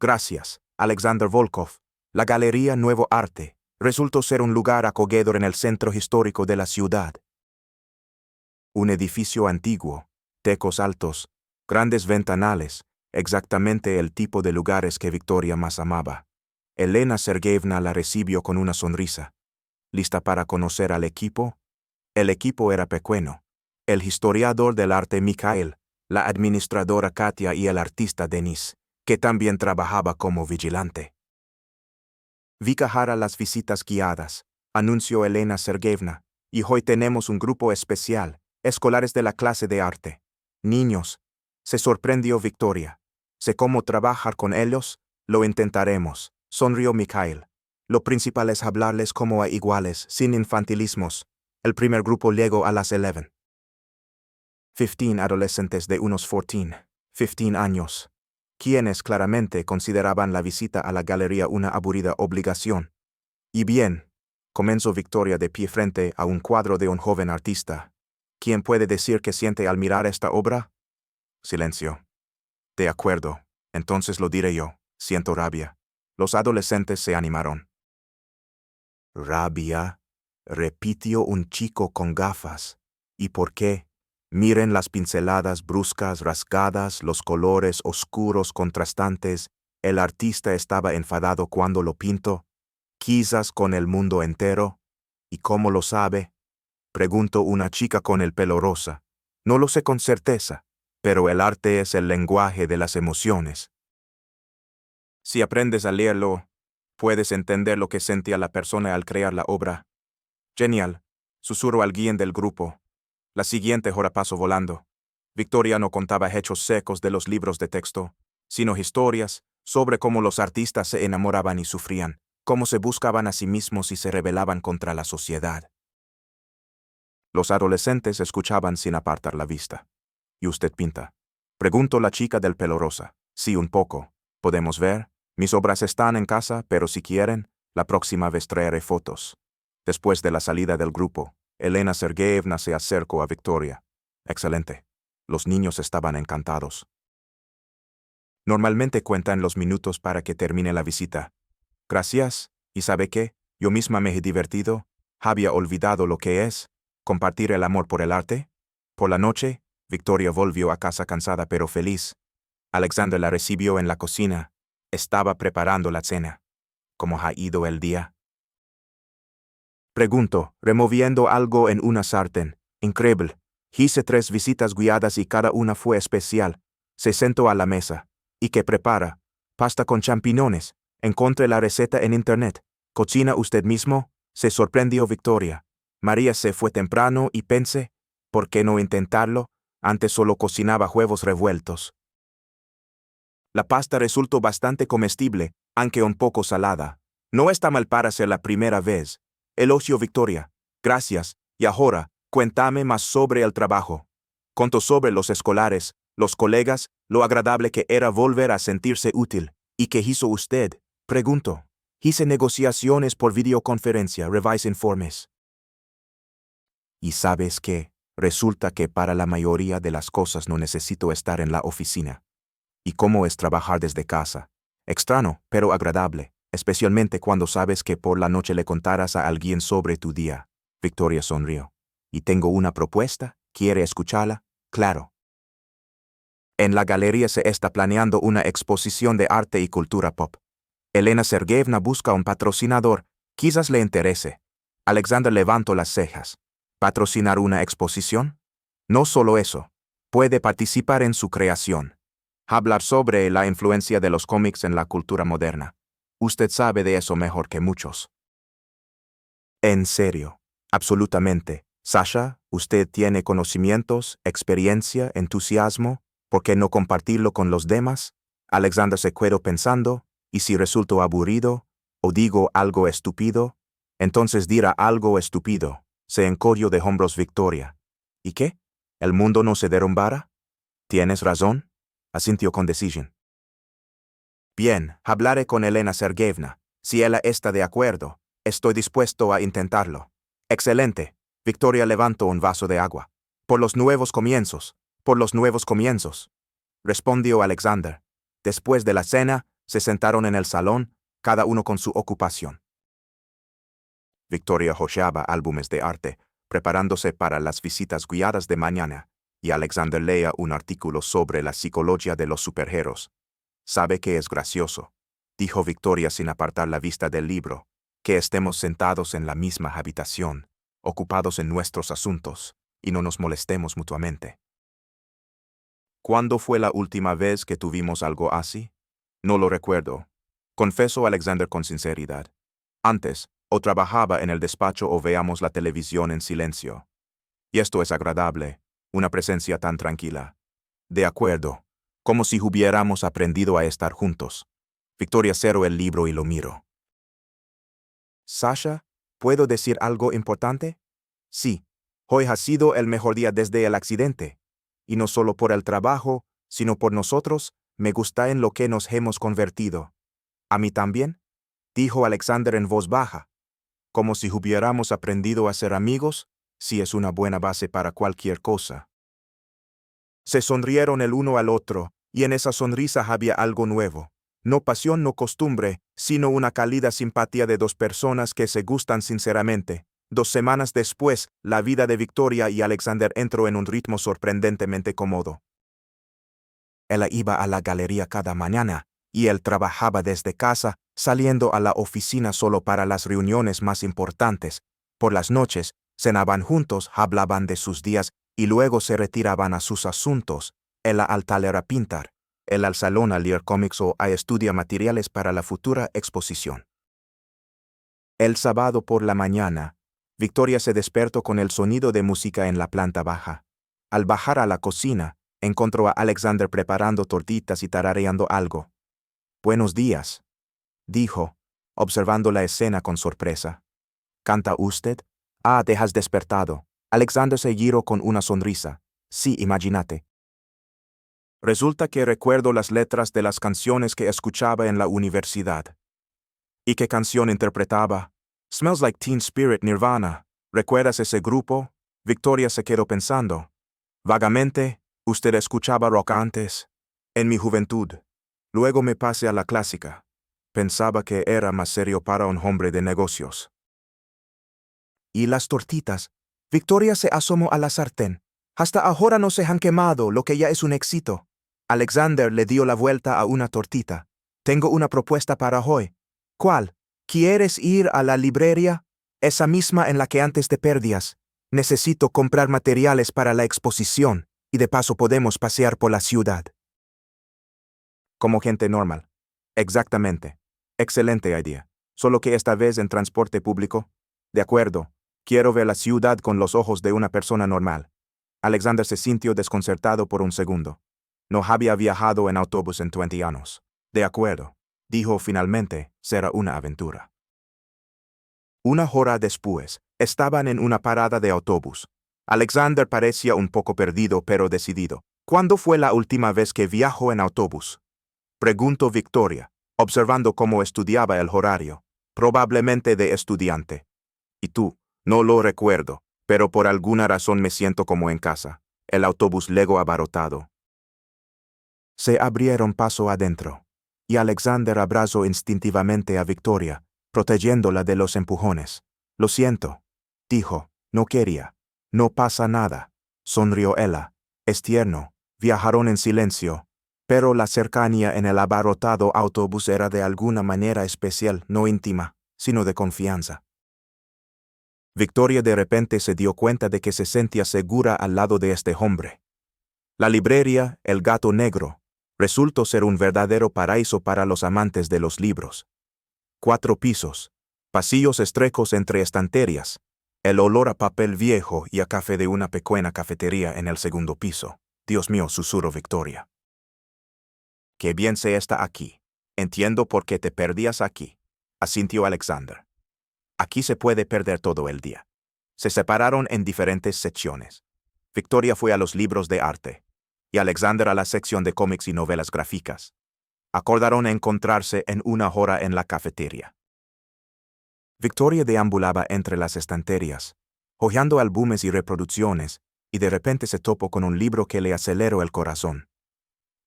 Speaker 1: Gracias, Alexander Volkov. La Galería Nuevo Arte resultó ser un lugar acogedor en el centro histórico de la ciudad. Un edificio antiguo, techos altos, grandes ventanales, exactamente el tipo de lugares que Victoria más amaba. Elena Sergeyevna la recibió con una sonrisa. ¿Lista para conocer al equipo? El equipo era pequeño. El historiador del arte Mikhail, la administradora Katia y el artista Denis, que también trabajaba como vigilante. Vika hará las visitas guiadas, anunció Elena Sergeyevna, y hoy tenemos un grupo especial, escolares de la clase de arte. Niños, se sorprendió Victoria. ¿Sé cómo trabajar con ellos? Lo intentaremos, sonrió Mikhail. Lo principal es hablarles como a iguales, sin infantilismos. El primer grupo llegó a las 11. 15 adolescentes de unos 15 años, quienes claramente consideraban la visita a la galería una aburrida obligación. Y bien, comenzó Victoria de pie frente a un cuadro de un joven artista. ¿Quién puede decir qué siente al mirar esta obra? Silencio. De acuerdo, entonces lo diré yo. Siento rabia. Los adolescentes se animaron. Rabia, repitió un chico con gafas. ¿Y por qué? Miren las pinceladas bruscas, rasgadas, los colores oscuros contrastantes. El artista estaba enfadado cuando lo pintó. Quizás con el mundo entero. ¿Y cómo lo sabe? Preguntó una chica con el pelo rosa. No lo sé con certeza, pero el arte es el lenguaje de las emociones. Si aprendes a leerlo, puedes entender lo que sentía la persona al crear la obra. Genial, susurró alguien del grupo. La siguiente hora pasó volando. Victoria no contaba hechos secos de los libros de texto, sino historias sobre cómo los artistas se enamoraban y sufrían, cómo se buscaban a sí mismos y se rebelaban contra la sociedad. Los adolescentes escuchaban sin apartar la vista. ¿Y usted pinta? Preguntó la chica del pelo rosa. Sí, un poco. ¿Podemos ver? Mis obras están en casa, pero si quieren, la próxima vez traeré fotos. Después de la salida del grupo, Elena Sergeyevna se acercó a Victoria. Excelente. Los niños estaban encantados. Normalmente cuentan los minutos para que termine la visita. Gracias, ¿y sabe qué? Yo misma me he divertido. Había olvidado lo que es compartir el amor por el arte. Por la noche, Victoria volvió a casa cansada pero feliz. Alexander la recibió en la cocina. Estaba preparando la cena. ¿Cómo ha ido el día? Preguntó, removiendo algo en una sartén. Increíble. Hice 3 visitas guiadas y cada una fue especial. Se sentó a la mesa. ¿Y qué prepara? Pasta con champiñones. Encontré la receta en internet. ¿Cocina usted mismo? Se sorprendió Victoria. María se fue temprano y pensé, ¿por qué no intentarlo? Antes solo cocinaba huevos revueltos. La pasta resultó bastante comestible, aunque un poco salada. No está mal para ser la primera vez. Elogio Victoria. Gracias. Y ahora, cuéntame más sobre el trabajo. Contó sobre los escolares, los colegas, lo agradable que era volver a sentirse útil. ¿Y qué hizo usted? Preguntó. Hice negociaciones por videoconferencia, revise informes. ¿Y sabes qué? Resulta que para la mayoría de las cosas no necesito estar en la oficina. ¿Y cómo es trabajar desde casa? Extraño, pero agradable, especialmente cuando sabes que por la noche le contarás a alguien sobre tu día. Victoria sonrió. ¿Y tengo una propuesta? ¿Quiere escucharla? Claro. En la galería se está planeando una exposición de arte y cultura pop. Elena Sergeyevna busca un patrocinador, quizás le interese. Alexander levantó las cejas. ¿Patrocinar una exposición? No solo eso. Puede participar en su creación. Hablar sobre la influencia de los cómics en la cultura moderna. Usted sabe de eso mejor que muchos. En serio. Absolutamente. Sasha, usted tiene conocimientos, experiencia, entusiasmo. ¿Por qué no compartirlo con los demás? Alexander se quedó pensando, ¿y si resulto aburrido? ¿O digo algo estúpido? Entonces dirá algo estúpido. Se encogió de hombros Victoria. ¿Y qué? ¿El mundo no se derrumbara? ¿Tienes razón? Asintió con decisión. Bien, hablaré con Elena Sergeyevna. Si ella está de acuerdo, estoy dispuesto a intentarlo. Excelente. Victoria levantó un vaso de agua. Por los nuevos comienzos. Por los nuevos comienzos. Respondió Alexander. Después de la cena, se sentaron en el salón, cada uno con su ocupación. Victoria hojeaba álbumes de arte, preparándose para las visitas guiadas de mañana, y Alexander leía un artículo sobre la psicología de los superhéroes. ¿Sabe que es gracioso?, dijo Victoria sin apartar la vista del libro, que estemos sentados en la misma habitación, ocupados en nuestros asuntos, y no nos molestemos mutuamente. ¿Cuándo fue la última vez que tuvimos algo así? No lo recuerdo, confesó Alexander con sinceridad. Antes, o trabajaba en el despacho o veamos la televisión en silencio. Y esto es agradable, una presencia tan tranquila. De acuerdo, como si hubiéramos aprendido a estar juntos. Victoria cerró el libro y lo miró. Sasha, ¿puedo decir algo importante? Sí, hoy ha sido el mejor día desde el accidente. Y no solo por el trabajo, sino por nosotros, me gusta en lo que nos hemos convertido. ¿A mí también?, dijo Alexander en voz baja. Como si hubiéramos aprendido a ser amigos, sí es una buena base para cualquier cosa. Se sonrieron el uno al otro, y en esa sonrisa había algo nuevo. No pasión, no costumbre, sino una cálida simpatía de dos personas que se gustan sinceramente. 2 semanas después, la vida de Victoria y Alexander entró en un ritmo sorprendentemente cómodo. Ella iba a la galería cada mañana, y él trabajaba desde casa, saliendo a la oficina solo para las reuniones más importantes. Por las noches, cenaban juntos, hablaban de sus días, y luego se retiraban a sus asuntos. Ella al taller a pintar, él al salón a leer cómics o a estudiar materiales para la futura exposición. El sábado por la mañana, Victoria se despertó con el sonido de música en la planta baja. Al bajar a la cocina, encontró a Alexander preparando tortitas y tarareando algo. «Buenos días», dijo, observando la escena con sorpresa. «¿Canta usted? Ah, te has despertado». Alexander se giró con una sonrisa. «Sí, imagínate. Resulta que recuerdo las letras de las canciones que escuchaba en la universidad». «¿Y qué canción interpretaba?» «Smells Like Teen Spirit, Nirvana». ¿Recuerdas ese grupo?» Victoria se quedó pensando. «Vagamente, ¿usted escuchaba rock antes?» «En mi juventud. Luego me pasé a la clásica. Pensaba que era más serio para un hombre de negocios». «¿Y las tortitas?» Victoria se asomó a la sartén. «Hasta ahora no se han quemado, lo que ya es un éxito». Alexander le dio la vuelta a una tortita. «Tengo una propuesta para hoy». «¿Cuál? ¿Quieres ir a la librería?» Esa misma en la que antes te perdías. Necesito comprar materiales para la exposición, y de paso podemos pasear por la ciudad. Como gente normal. Exactamente. Excelente idea. Solo que esta vez en transporte público. De acuerdo. Quiero ver la ciudad con los ojos de una persona normal. Alexander se sintió desconcertado por un segundo. No había viajado en autobús en 20 años. De acuerdo. Dijo finalmente, será una aventura. Una hora después, estaban en una parada de autobús. Alexander parecía un poco perdido pero decidido. ¿Cuándo fue la última vez que viajó en autobús? Preguntó Victoria, observando cómo estudiaba el horario, probablemente de estudiante. ¿Y tú? No lo recuerdo, pero por alguna razón me siento como en casa. El autobús luego abarrotado. Se abrieron paso adentro, y Alexander abrazó instintivamente a Victoria, protegiéndola de los empujones. Lo siento, dijo, no quería. No pasa nada, sonrió ella. Es tierno. Viajaron en silencio, pero la cercanía en el abarrotado autobús era de alguna manera especial, no íntima, sino de confianza. Victoria de repente se dio cuenta de que se sentía segura al lado de este hombre. La librería, El Gato Negro, resultó ser un verdadero paraíso para los amantes de los libros. 4 pisos, pasillos estrechos entre estanterías, el olor a papel viejo y a café de una pequeña cafetería en el segundo piso. Dios mío, susurró Victoria. Qué bien se está aquí. Entiendo por qué te perdías aquí, asintió Alexander. Aquí se puede perder todo el día. Se separaron en diferentes secciones. Victoria fue a los libros de arte, y Alexander a la sección de cómics y novelas gráficas. Acordaron encontrarse en una hora en la cafetería. Victoria deambulaba entre las estanterías, hojeando álbumes y reproducciones, y de repente se topó con un libro que le aceleró el corazón.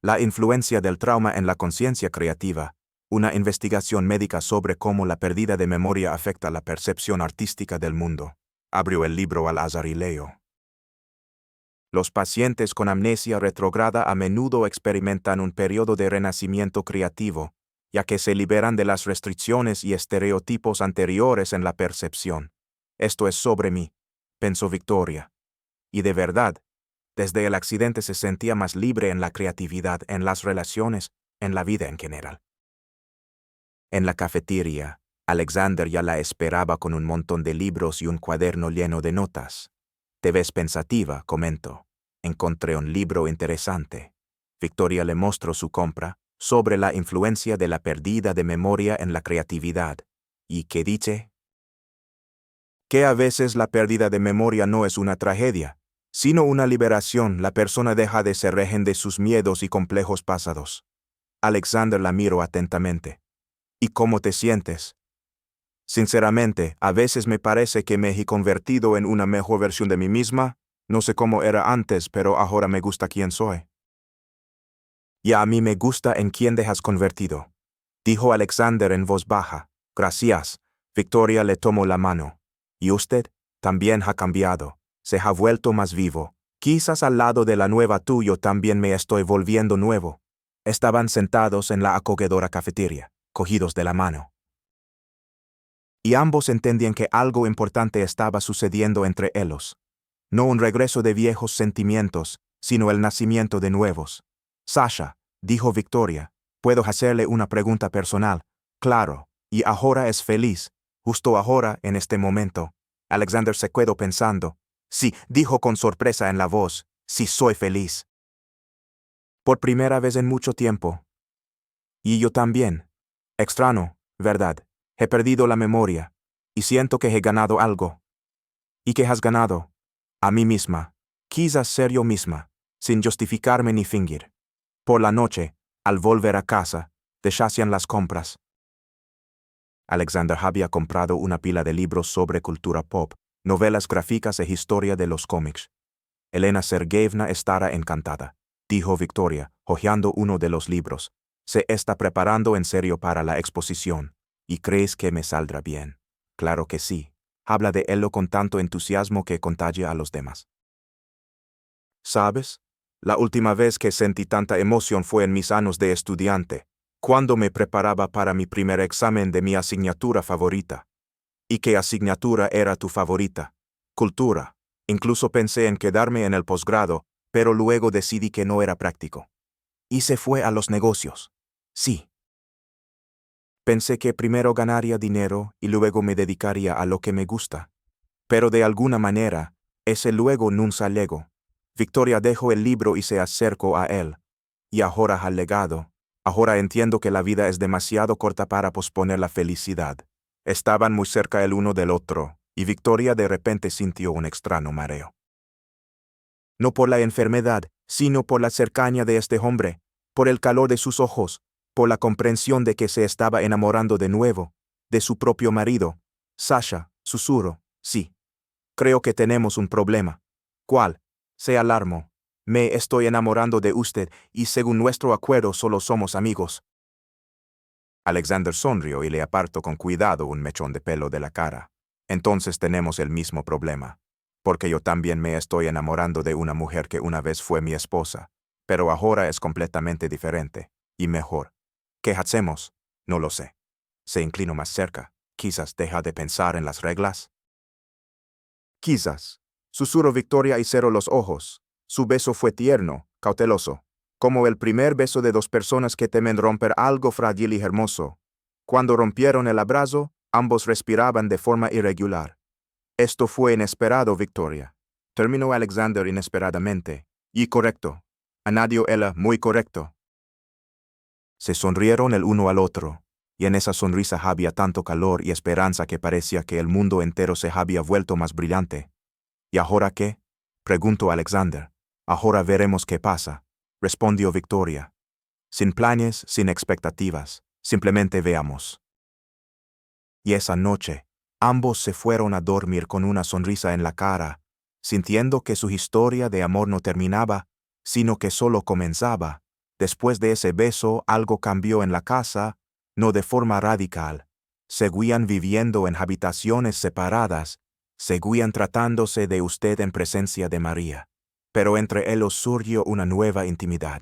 Speaker 1: La influencia del trauma en la conciencia creativa, una investigación médica sobre cómo la pérdida de memoria afecta la percepción artística del mundo. Abrió el libro al azar y leyó. Los pacientes con amnesia retrógrada a menudo experimentan un periodo de renacimiento creativo, ya que se liberan de las restricciones y estereotipos anteriores en la percepción. Esto es sobre mí, pensó Victoria. Y de verdad, desde el accidente se sentía más libre en la creatividad, en las relaciones, en la vida en general. En la cafetería, Alexander ya la esperaba con un montón de libros y un cuaderno lleno de notas. «Te ves pensativa», comentó. «Encontré un libro interesante». Victoria le mostró su compra, sobre la influencia de la pérdida de memoria en la creatividad. ¿Y qué dice? Que a veces la pérdida de memoria no es una tragedia, sino una liberación. La persona deja de ser rehén de sus miedos y complejos pasados. Alexander la miró atentamente. ¿Y cómo te sientes? Sinceramente, a veces me parece que me he convertido en una mejor versión de mí misma. No sé cómo era antes, pero ahora me gusta quién soy. Y a mí me gusta en quién te has convertido, dijo Alexander en voz baja. Gracias. Victoria le tomó la mano. Y usted también ha cambiado. Se ha vuelto más vivo. Quizás al lado de la nueva tú yo también me estoy volviendo nuevo. Estaban sentados en la acogedora cafetería, cogidos de la mano. Y ambos entendían que algo importante estaba sucediendo entre ellos. No un regreso de viejos sentimientos, sino el nacimiento de nuevos. Sasha, dijo Victoria, ¿puedo hacerle una pregunta personal? Claro, y ahora es feliz. Justo ahora, en este momento. Alexander se quedó pensando. Sí, dijo con sorpresa en la voz, sí soy feliz. Por primera vez en mucho tiempo. Y yo también. Extraño, ¿verdad? He perdido la memoria, y siento que he ganado algo. ¿Y qué has ganado? A mí misma. Quizás ser yo misma, sin justificarme ni fingir. Por la noche, al volver a casa, deshacían las compras. Alexander había comprado una pila de libros sobre cultura pop, novelas gráficas e historia de los cómics. Elena Sergeyevna estará encantada, dijo Victoria, hojeando uno de los libros. Se está preparando en serio para la exposición. ¿Y crees que me saldrá bien? Claro que sí. Habla de él con tanto entusiasmo que contagia a los demás. ¿Sabes? La última vez que sentí tanta emoción fue en mis años de estudiante, cuando me preparaba para mi primer examen de mi asignatura favorita. ¿Y qué asignatura era tu favorita? Cultura. Incluso pensé en quedarme en el posgrado, pero luego decidí que no era práctico. Y se fue a los negocios. Sí. Pensé que primero ganaría dinero y luego me dedicaría a lo que me gusta. Pero de alguna manera, ese luego nunca llegó. Victoria dejó el libro y se acercó a él. Y ahora al legado. Ahora entiendo que la vida es demasiado corta para posponer la felicidad. Estaban muy cerca el uno del otro, y Victoria de repente sintió un extraño mareo. No por la enfermedad, sino por la cercanía de este hombre, por el calor de sus ojos, por la comprensión de que se estaba enamorando de nuevo, de su propio marido. Sasha, susurró, sí. Creo que tenemos un problema. ¿Cuál? Se alarmó. Me estoy enamorando de usted, y según nuestro acuerdo solo somos amigos. Alexander sonrió y le apartó con cuidado un mechón de pelo de la cara. Entonces tenemos el mismo problema. Porque yo también me estoy enamorando de una mujer que una vez fue mi esposa, pero ahora es completamente diferente, y mejor. ¿Qué hacemos? No lo sé. Se inclinó más cerca. Quizás deja de pensar en las reglas. Quizás. Susurró Victoria y cerró los ojos. Su beso fue tierno, cauteloso, como el primer beso de dos personas que temen romper algo frágil y hermoso. Cuando rompieron el abrazo, ambos respiraban de forma irregular. Esto fue inesperado, Victoria. Terminó Alexander inesperadamente. Y correcto. Añadió ella, muy correcto. Se sonrieron el uno al otro, y en esa sonrisa había tanto calor y esperanza que parecía que el mundo entero se había vuelto más brillante. ¿Y ahora qué? Preguntó Alexander. Ahora veremos qué pasa, respondió Victoria. Sin planes, sin expectativas, simplemente veamos. Y esa noche, ambos se fueron a dormir con una sonrisa en la cara, sintiendo que su historia de amor no terminaba, sino que solo comenzaba. Después de ese beso, algo cambió en la casa, no de forma radical. Seguían viviendo en habitaciones separadas, seguían tratándose de usted en presencia de María, pero entre ellos surgió una nueva intimidad.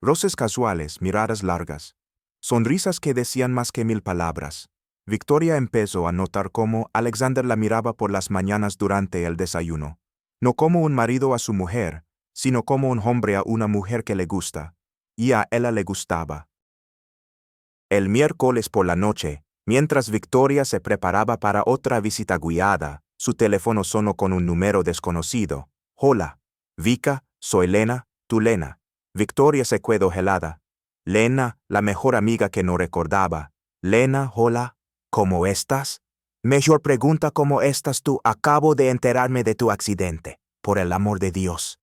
Speaker 1: Roces casuales, miradas largas, sonrisas que decían más que 1000 palabras. Victoria empezó a notar cómo Alexander la miraba por las mañanas durante el desayuno, no como un marido a su mujer, sino como un hombre a una mujer que le gusta, y a ella le gustaba. El miércoles por la noche, mientras Victoria se preparaba para otra visita guiada, su teléfono sonó con un número desconocido. Hola, Vika, soy Lena, tu Lena. Victoria se quedó helada. Lena, la mejor amiga que no recordaba. Lena, hola, ¿cómo estás? Mejor pregunta cómo estás tú. Acabo de enterarme de tu accidente. Por el amor de Dios.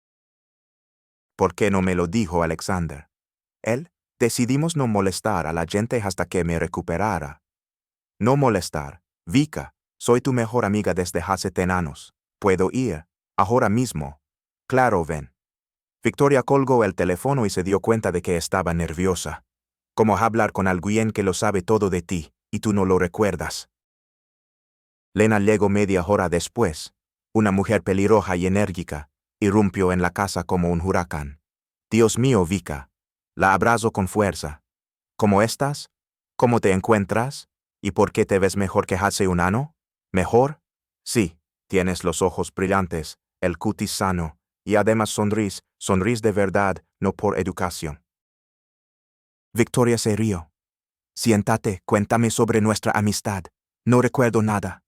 Speaker 1: ¿Por qué no me lo dijo Alexander? Él. Decidimos no molestar a la gente hasta que me recuperara. No molestar. Vika, soy tu mejor amiga desde hace 10 años. ¿Puedo ir? Ahora mismo. Claro, ven. Victoria colgó el teléfono y se dio cuenta de que estaba nerviosa. Como hablar con alguien que lo sabe todo de ti, y tú no lo recuerdas. Lena llegó media hora después. Una mujer pelirroja y enérgica, irrumpió en la casa como un huracán. Dios mío, Vika. La abrazo con fuerza. ¿Cómo estás? ¿Cómo te encuentras? ¿Y por qué te ves mejor que hace un año? ¿Mejor? Sí, tienes los ojos brillantes, el cutis sano, y además sonrís de verdad, no por educación. Victoria se rió. Siéntate, cuéntame sobre nuestra amistad. No recuerdo nada.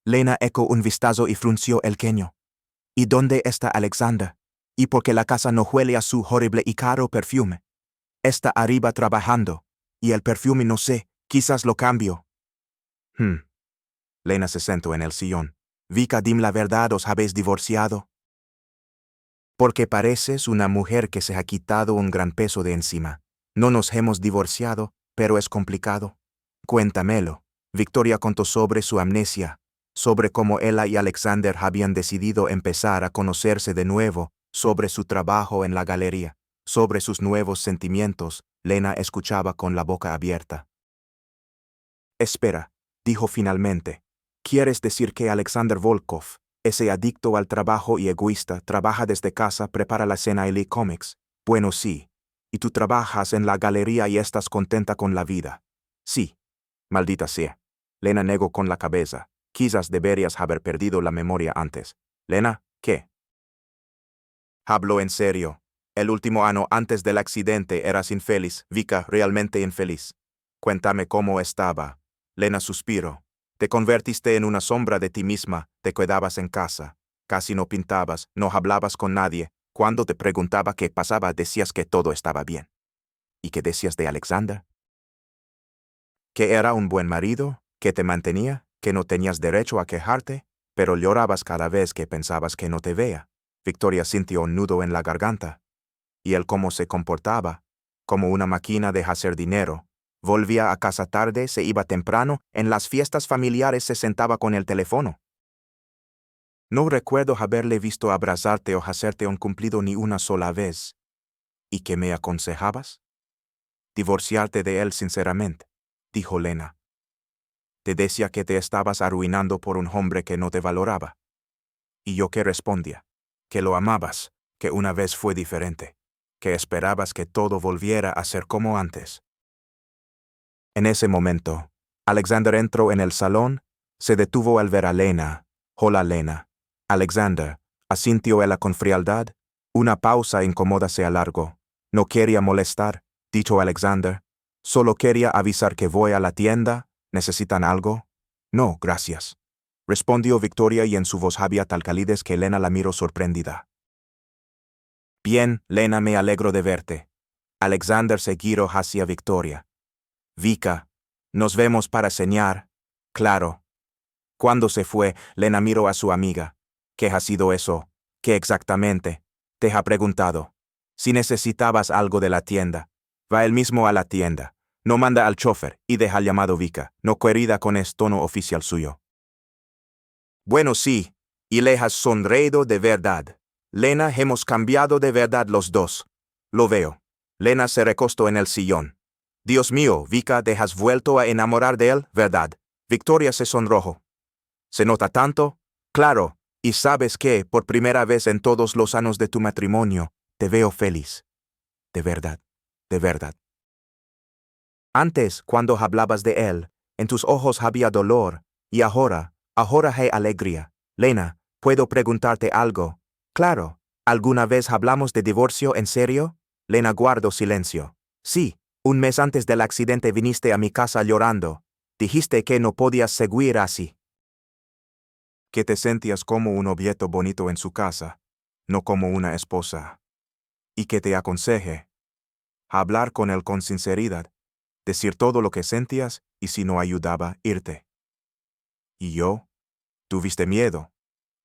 Speaker 1: Lena echó un vistazo y frunció el ceño. ¿Y dónde está Alexander? ¿Y por qué la casa no huele a su horrible y caro perfume? Está arriba trabajando. Y el perfume no sé, quizás lo cambio. Lena se sentó en el sillón. Vika, dime la verdad, ¿os habéis divorciado? Porque pareces una mujer que se ha quitado un gran peso de encima. No nos hemos divorciado, pero es complicado. Cuéntamelo. Victoria contó sobre su amnesia, sobre cómo ella y Alexander habían decidido empezar a conocerse de nuevo, sobre su trabajo en la galería, sobre sus nuevos sentimientos. Lena escuchaba con la boca abierta. Espera, dijo finalmente. ¿Quieres decir que Alexander Volkov, ese adicto al trabajo y egoísta, trabaja desde casa, prepara la cena y lee cómics? Bueno, sí. ¿Y tú trabajas en la galería y estás contenta con la vida? Sí. Maldita sea. Lena negó con la cabeza. Quizás deberías haber perdido la memoria antes. Lena, ¿qué? Hablo en serio. El último año antes del accidente eras infeliz, Vika, realmente infeliz. Cuéntame cómo estaba. Lena suspiró. Te convertiste en una sombra de ti misma, te quedabas en casa. Casi no pintabas, no hablabas con nadie. Cuando te preguntaba qué pasaba, decías que todo estaba bien. ¿Y qué decías de Alexander? Que era un buen marido, que te mantenía, que no tenías derecho a quejarte, pero llorabas cada vez que pensabas que no te veía. Victoria sintió un nudo en la garganta. Y él cómo se comportaba, como una máquina de hacer dinero. Volvía a casa tarde, se iba temprano, en las fiestas familiares se sentaba con el teléfono. No recuerdo haberle visto abrazarte o hacerte un cumplido ni una sola vez. ¿Y qué me aconsejabas? Divorciarte de él sinceramente, dijo Lena. Te decía que te estabas arruinando por un hombre que no te valoraba. ¿Y yo qué respondía? Que lo amabas, que una vez fue diferente, que esperabas que todo volviera a ser como antes. En ese momento, Alexander entró en el salón, se detuvo al ver a Lena. Hola, Lena. Alexander, asintió ella con frialdad. Una pausa incómoda se alargó. No quería molestar, dijo Alexander. Solo quería avisar que voy a la tienda. ¿Necesitan algo? No, gracias. Respondió Victoria y en su voz había tal calidez que Lena la miró sorprendida. Bien, Lena, me alegro de verte. Alexander se giró hacia Victoria. Vika, nos vemos para cenar. Claro. Cuando se fue, Lena miró a su amiga. ¿Qué ha sido eso? ¿Qué exactamente? Te ha preguntado. Si necesitabas algo de la tienda, va él mismo a la tienda. No manda al chofer y deja el llamado Vika, no querida con este tono oficial suyo. Bueno, sí, y le has sonreído de verdad. Lena, hemos cambiado de verdad los dos. Lo veo. Lena se recostó en el sillón. Dios mío, Vika, te has vuelto a enamorar de él, ¿verdad? Victoria se sonrojó. ¿Se nota tanto? Claro, y sabes que, por primera vez en todos los años de tu matrimonio, te veo feliz. De verdad, de verdad. Antes, cuando hablabas de él, en tus ojos había dolor, y ahora hay alegría. Lena, ¿puedo preguntarte algo? Claro, ¿alguna vez hablamos de divorcio en serio? Lena guardó silencio. Sí, un mes antes del accidente viniste a mi casa llorando. Dijiste que no podías seguir así. Que te sentías como un objeto bonito en su casa, no como una esposa. Y que te aconseje. Hablar con él con sinceridad. Decir todo lo que sentías y si no ayudaba, irte. ¿Y yo? Tuviste miedo.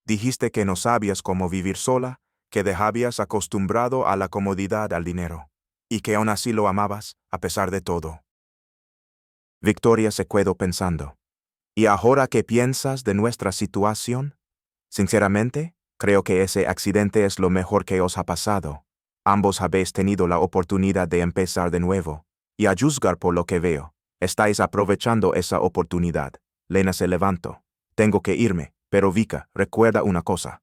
Speaker 1: Dijiste que no sabías cómo vivir sola, que te habías acostumbrado a la comodidad al dinero, y que aún así lo amabas, a pesar de todo. Victoria se quedó pensando. ¿Y ahora qué piensas de nuestra situación? Sinceramente, creo que ese accidente es lo mejor que os ha pasado. Ambos habéis tenido la oportunidad de empezar de nuevo, y a juzgar por lo que veo, estáis aprovechando esa oportunidad. Lena se levantó. Tengo que irme, pero Vika, recuerda una cosa.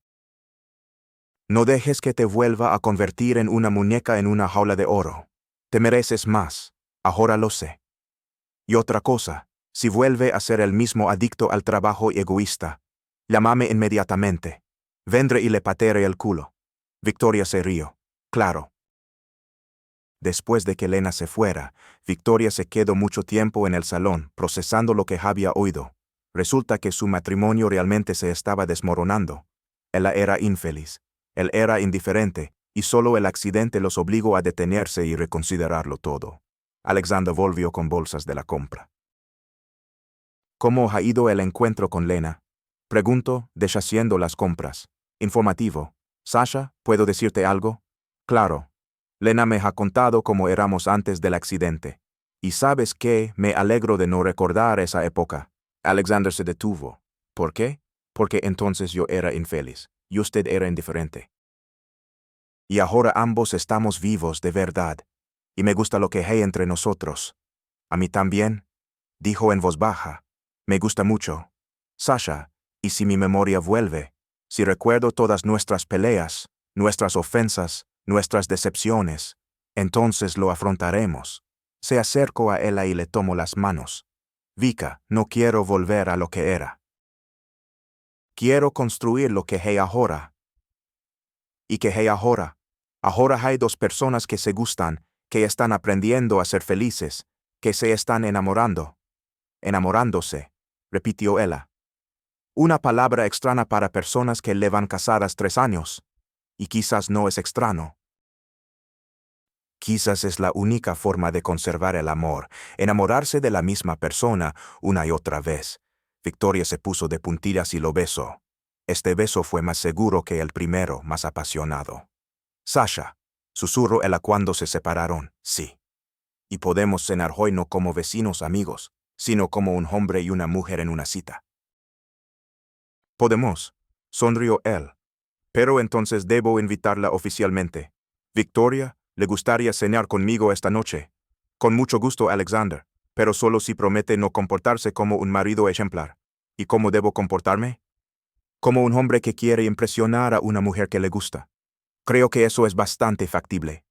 Speaker 1: No dejes que te vuelva a convertir en una muñeca en una jaula de oro. Te mereces más, ahora lo sé. Y otra cosa, si vuelve a ser el mismo adicto al trabajo y egoísta, llámame inmediatamente. Vendré y le patearé el culo. Victoria se rió. Claro. Después de que Lena se fuera, Victoria se quedó mucho tiempo en el salón, procesando lo que había oído. Resulta que su matrimonio realmente se estaba desmoronando. Ella era infeliz. Él era indiferente, y solo el accidente los obligó a detenerse y reconsiderarlo todo. Alexander volvió con bolsas de la compra. ¿Cómo ha ido el encuentro con Lena? Preguntó, deshaciendo las compras. Informativo. Sasha, ¿puedo decirte algo? Claro. Lena me ha contado cómo éramos antes del accidente. Y sabes qué, me alegro de no recordar esa época. Alexander se detuvo. ¿Por qué? Porque entonces yo era infeliz, y usted era indiferente. Y ahora ambos estamos vivos de verdad. Y me gusta lo que hay entre nosotros. A mí también, dijo en voz baja. Me gusta mucho. Sasha, ¿y si mi memoria vuelve? Si recuerdo todas nuestras peleas, nuestras ofensas, nuestras decepciones, entonces lo afrontaremos. Se acercó a ella y le tomó las manos. Vika, no quiero volver a lo que era. Quiero construir lo que hay ahora. ¿Y que hay ahora? Ahora hay dos personas que se gustan, que están aprendiendo a ser felices, que se están enamorando. Enamorándose, repitió ella. Una palabra extraña para personas que llevan casadas 3 años. Y quizás no es extraño. Quizás es la única forma de conservar el amor, enamorarse de la misma persona una y otra vez. Victoria se puso de puntillas y lo besó. Este beso fue más seguro que el primero, más apasionado. Sasha, susurró ella cuando se separaron, sí. Y podemos cenar hoy no como vecinos amigos, sino como un hombre y una mujer en una cita. Podemos, sonrió él. Pero entonces debo invitarla oficialmente. Victoria, ¿le gustaría cenar conmigo esta noche? Con mucho gusto, Alexander, pero solo si promete no comportarse como un marido ejemplar. ¿Y cómo debo comportarme? Como un hombre que quiere impresionar a una mujer que le gusta. Creo que eso es bastante factible.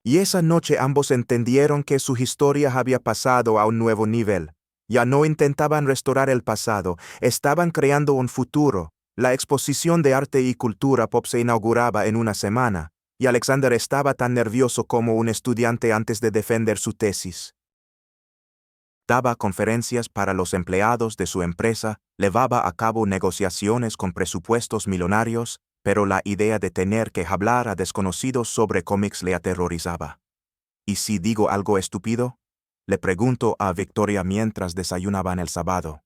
Speaker 1: Y esa noche ambos entendieron que su historia había pasado a un nuevo nivel. Ya no intentaban restaurar el pasado, estaban creando un futuro. La exposición de arte y cultura pop se inauguraba en una semana, y Alexander estaba tan nervioso como un estudiante antes de defender su tesis. Daba conferencias para los empleados de su empresa, llevaba a cabo negociaciones con presupuestos millonarios, pero la idea de tener que hablar a desconocidos sobre cómics le aterrorizaba. ¿Y si digo algo estúpido? Le pregunto a Victoria mientras desayunaban el sábado.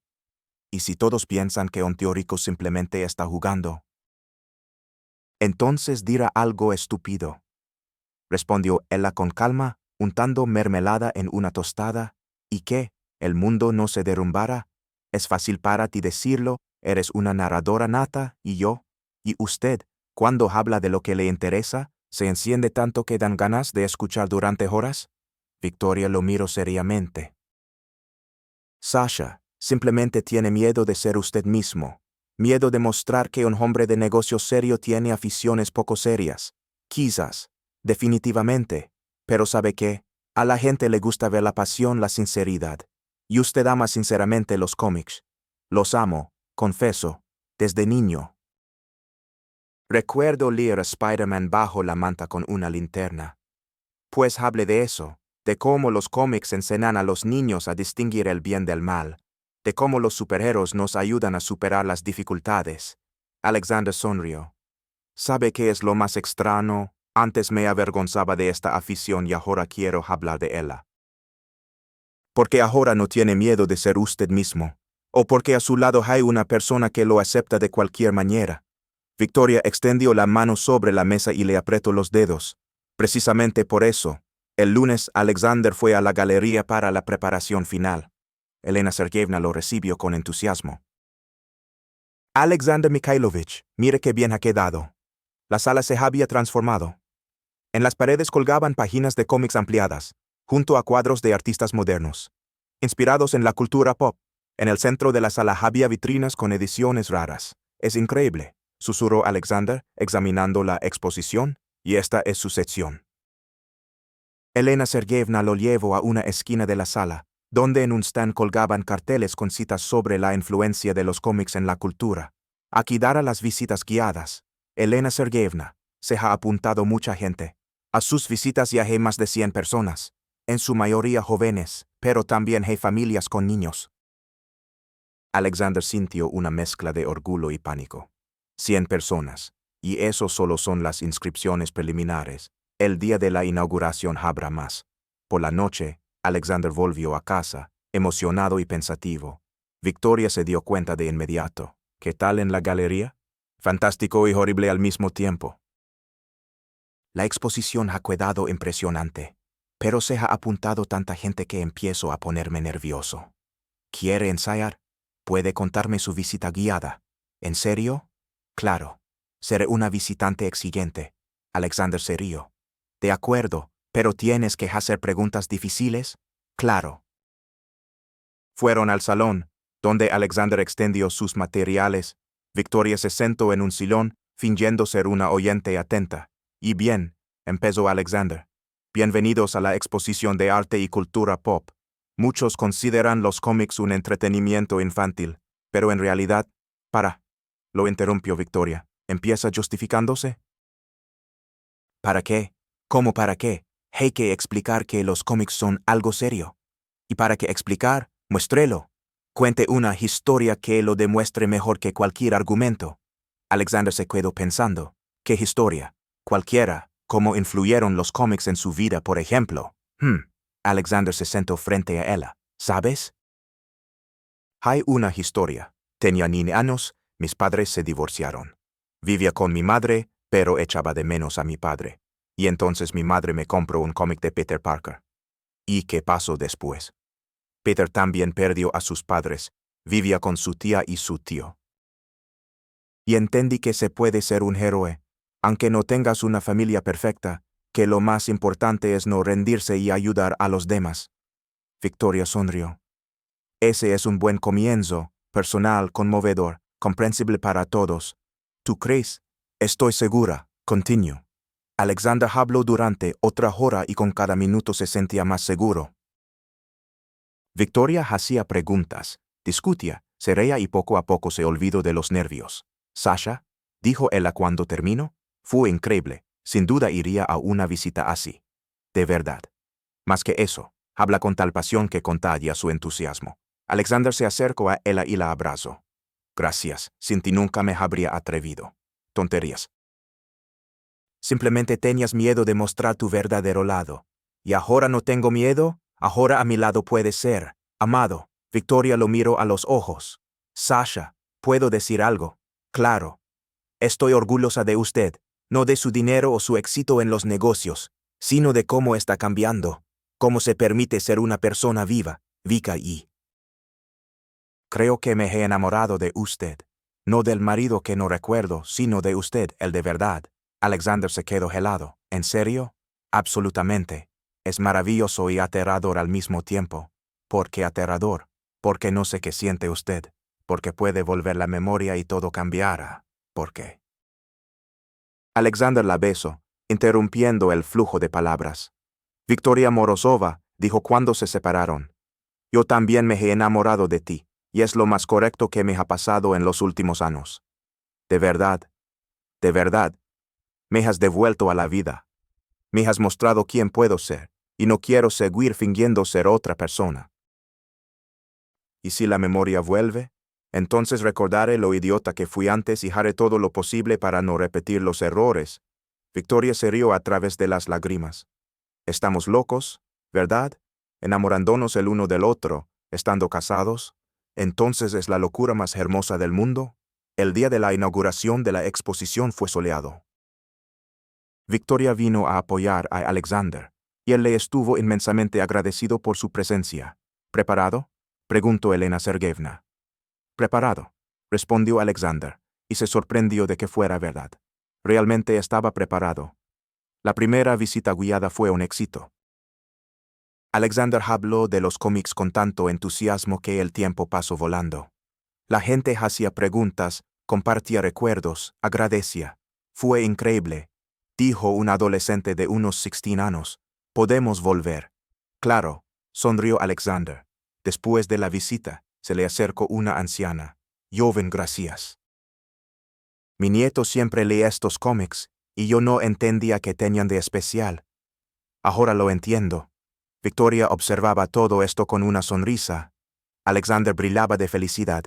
Speaker 1: ¿Y si todos piensan que un teórico simplemente está jugando? Entonces dirá algo estúpido, respondió ella con calma, untando mermelada en una tostada. ¿Y qué? ¿El mundo no se derrumbara? Es fácil para ti decirlo, eres una narradora nata, y yo. Y usted, cuando habla de lo que le interesa, ¿se enciende tanto que dan ganas de escuchar durante horas? Victoria lo miró seriamente. Sasha, simplemente tiene miedo de ser usted mismo. Miedo de mostrar que un hombre de negocio serio tiene aficiones poco serias. Quizás, definitivamente. Pero ¿sabe qué? A la gente le gusta ver la pasión, la sinceridad. Y usted ama sinceramente los cómics. Los amo, confeso, desde niño. Recuerdo leer a Spider-Man bajo la manta con una linterna. Pues hable de eso, de cómo los cómics enseñan a los niños a distinguir el bien del mal, de cómo los superhéroes nos ayudan a superar las dificultades. Alexander sonrió. ¿Sabe qué es lo más extraño? Antes me avergonzaba de esta afición y ahora quiero hablar de ella. Porque ahora no tiene miedo de ser usted mismo, o porque a su lado hay una persona que lo acepta de cualquier manera. Victoria extendió la mano sobre la mesa y le apretó los dedos. Precisamente por eso, el lunes Alexander fue a la galería para la preparación final. Elena Sergeyevna lo recibió con entusiasmo. Alexander Mikhailovich, mire qué bien ha quedado. La sala se había transformado. En las paredes colgaban páginas de cómics ampliadas, junto a cuadros de artistas modernos, inspirados en la cultura pop. En el centro de la sala había vitrinas con ediciones raras. Es increíble, susurró Alexander, examinando la exposición, y esta es su sección. Elena Sergeyevna lo llevó a una esquina de la sala, donde en un stand colgaban carteles con citas sobre la influencia de los cómics en la cultura. Aquí dará las visitas guiadas. Elena Sergeyevna, se ha apuntado mucha gente. A sus visitas ya hay más de 100 personas, en su mayoría jóvenes, pero también hay familias con niños. Alexander sintió una mezcla de orgullo y pánico. 100 personas, y eso solo son las inscripciones preliminares. El día de la inauguración habrá más. Por la noche, Alexander volvió a casa, emocionado y pensativo. Victoria se dio cuenta de inmediato. ¿Qué tal en la galería? Fantástico y horrible al mismo tiempo. La exposición ha quedado impresionante, pero se ha apuntado tanta gente que empiezo a ponerme nervioso. ¿Quiere ensayar? ¿Puede contarme su visita guiada? ¿En serio? Claro. Seré una visitante exigente. Alexander se rió. De acuerdo, pero tienes que hacer preguntas difíciles. Claro. Fueron al salón, donde Alexander extendió sus materiales. Victoria se sentó en un sillón, fingiendo ser una oyente atenta. Y bien, empezó Alexander. Bienvenidos a la exposición de arte y cultura pop. Muchos consideran los cómics un entretenimiento infantil, pero en realidad, lo interrumpió Victoria. ¿Empieza justificándose? ¿Para qué? ¿Cómo para qué? Hay que explicar que los cómics son algo serio. Y para que explicar, muéstrelo. Cuente una historia que lo demuestre mejor que cualquier argumento. Alexander se quedó pensando. ¿Qué historia? Cualquiera. ¿Cómo influyeron los cómics en su vida, por ejemplo? Alexander se sentó frente a ella. ¿Sabes? Hay una historia. Tenía 9 años, mis padres se divorciaron. Vivía con mi madre, pero echaba de menos a mi padre. Y entonces mi madre me compró un cómic de Peter Parker. ¿Y qué pasó después? Peter también perdió a sus padres. Vivía con su tía y su tío. Y entendí que se puede ser un héroe, aunque no tengas una familia perfecta, que lo más importante es no rendirse y ayudar a los demás. Victoria sonrió. Ese es un buen comienzo, personal, conmovedor, comprensible para todos. ¿Tú crees? Estoy segura, continuó. Alexander habló durante otra hora y con cada minuto se sentía más seguro. Victoria hacía preguntas, discutía, se reía y poco a poco se olvidó de los nervios. Sasha, dijo ella cuando terminó, fue increíble, sin duda iría a una visita así. De verdad. Más que eso, habla con tal pasión que contagia su entusiasmo. Alexander se acercó a ella y la abrazó. Gracias, sin ti nunca me habría atrevido. Tonterías. Simplemente tenías miedo de mostrar tu verdadero lado. Y ahora no tengo miedo, ahora a mi lado puedes ser, amado. Victoria lo miró a los ojos. Sasha, ¿puedo decir algo? Claro. Estoy orgullosa de usted, no de su dinero o su éxito en los negocios, sino de cómo está cambiando, cómo se permite ser una persona viva, Vika y... Creo que me he enamorado de usted. No del marido que no recuerdo, sino de usted, el de verdad. Alexander se quedó helado. ¿En serio? Absolutamente. Es maravilloso y aterrador al mismo tiempo. ¿Por qué aterrador? Porque no sé qué siente usted. Porque puede volver la memoria y todo cambiará. ¿Por qué? Alexander la besó, interrumpiendo el flujo de palabras. Victoria Morozova dijo cuando se separaron. Yo también me he enamorado de ti, y es lo más correcto que me ha pasado en los últimos años. De verdad, me has devuelto a la vida. Me has mostrado quién puedo ser, y no quiero seguir fingiendo ser otra persona. ¿Y si la memoria vuelve? Entonces recordaré lo idiota que fui antes y haré todo lo posible para no repetir los errores. Victoria se rió a través de las lágrimas. Estamos locos, ¿verdad? Enamorándonos el uno del otro, estando casados. Entonces es la locura más hermosa del mundo. El día de la inauguración de la exposición fue soleado. Victoria vino a apoyar a Alexander, y él le estuvo inmensamente agradecido por su presencia. ¿Preparado?, preguntó Elena Sergeyevna. Preparado, respondió Alexander, y se sorprendió de que fuera verdad. Realmente estaba preparado. La primera visita guiada fue un éxito. Alexander habló de los cómics con tanto entusiasmo que el tiempo pasó volando. La gente hacía preguntas, compartía recuerdos, agradecía. Fue increíble, dijo un adolescente de unos 16 años. Podemos volver. Claro, sonrió Alexander. Después de la visita, se le acercó una anciana. Joven, gracias. Mi nieto siempre lee estos cómics, y yo no entendía qué tenían de especial. Ahora lo entiendo. Victoria observaba todo esto con una sonrisa. Alexander brillaba de felicidad.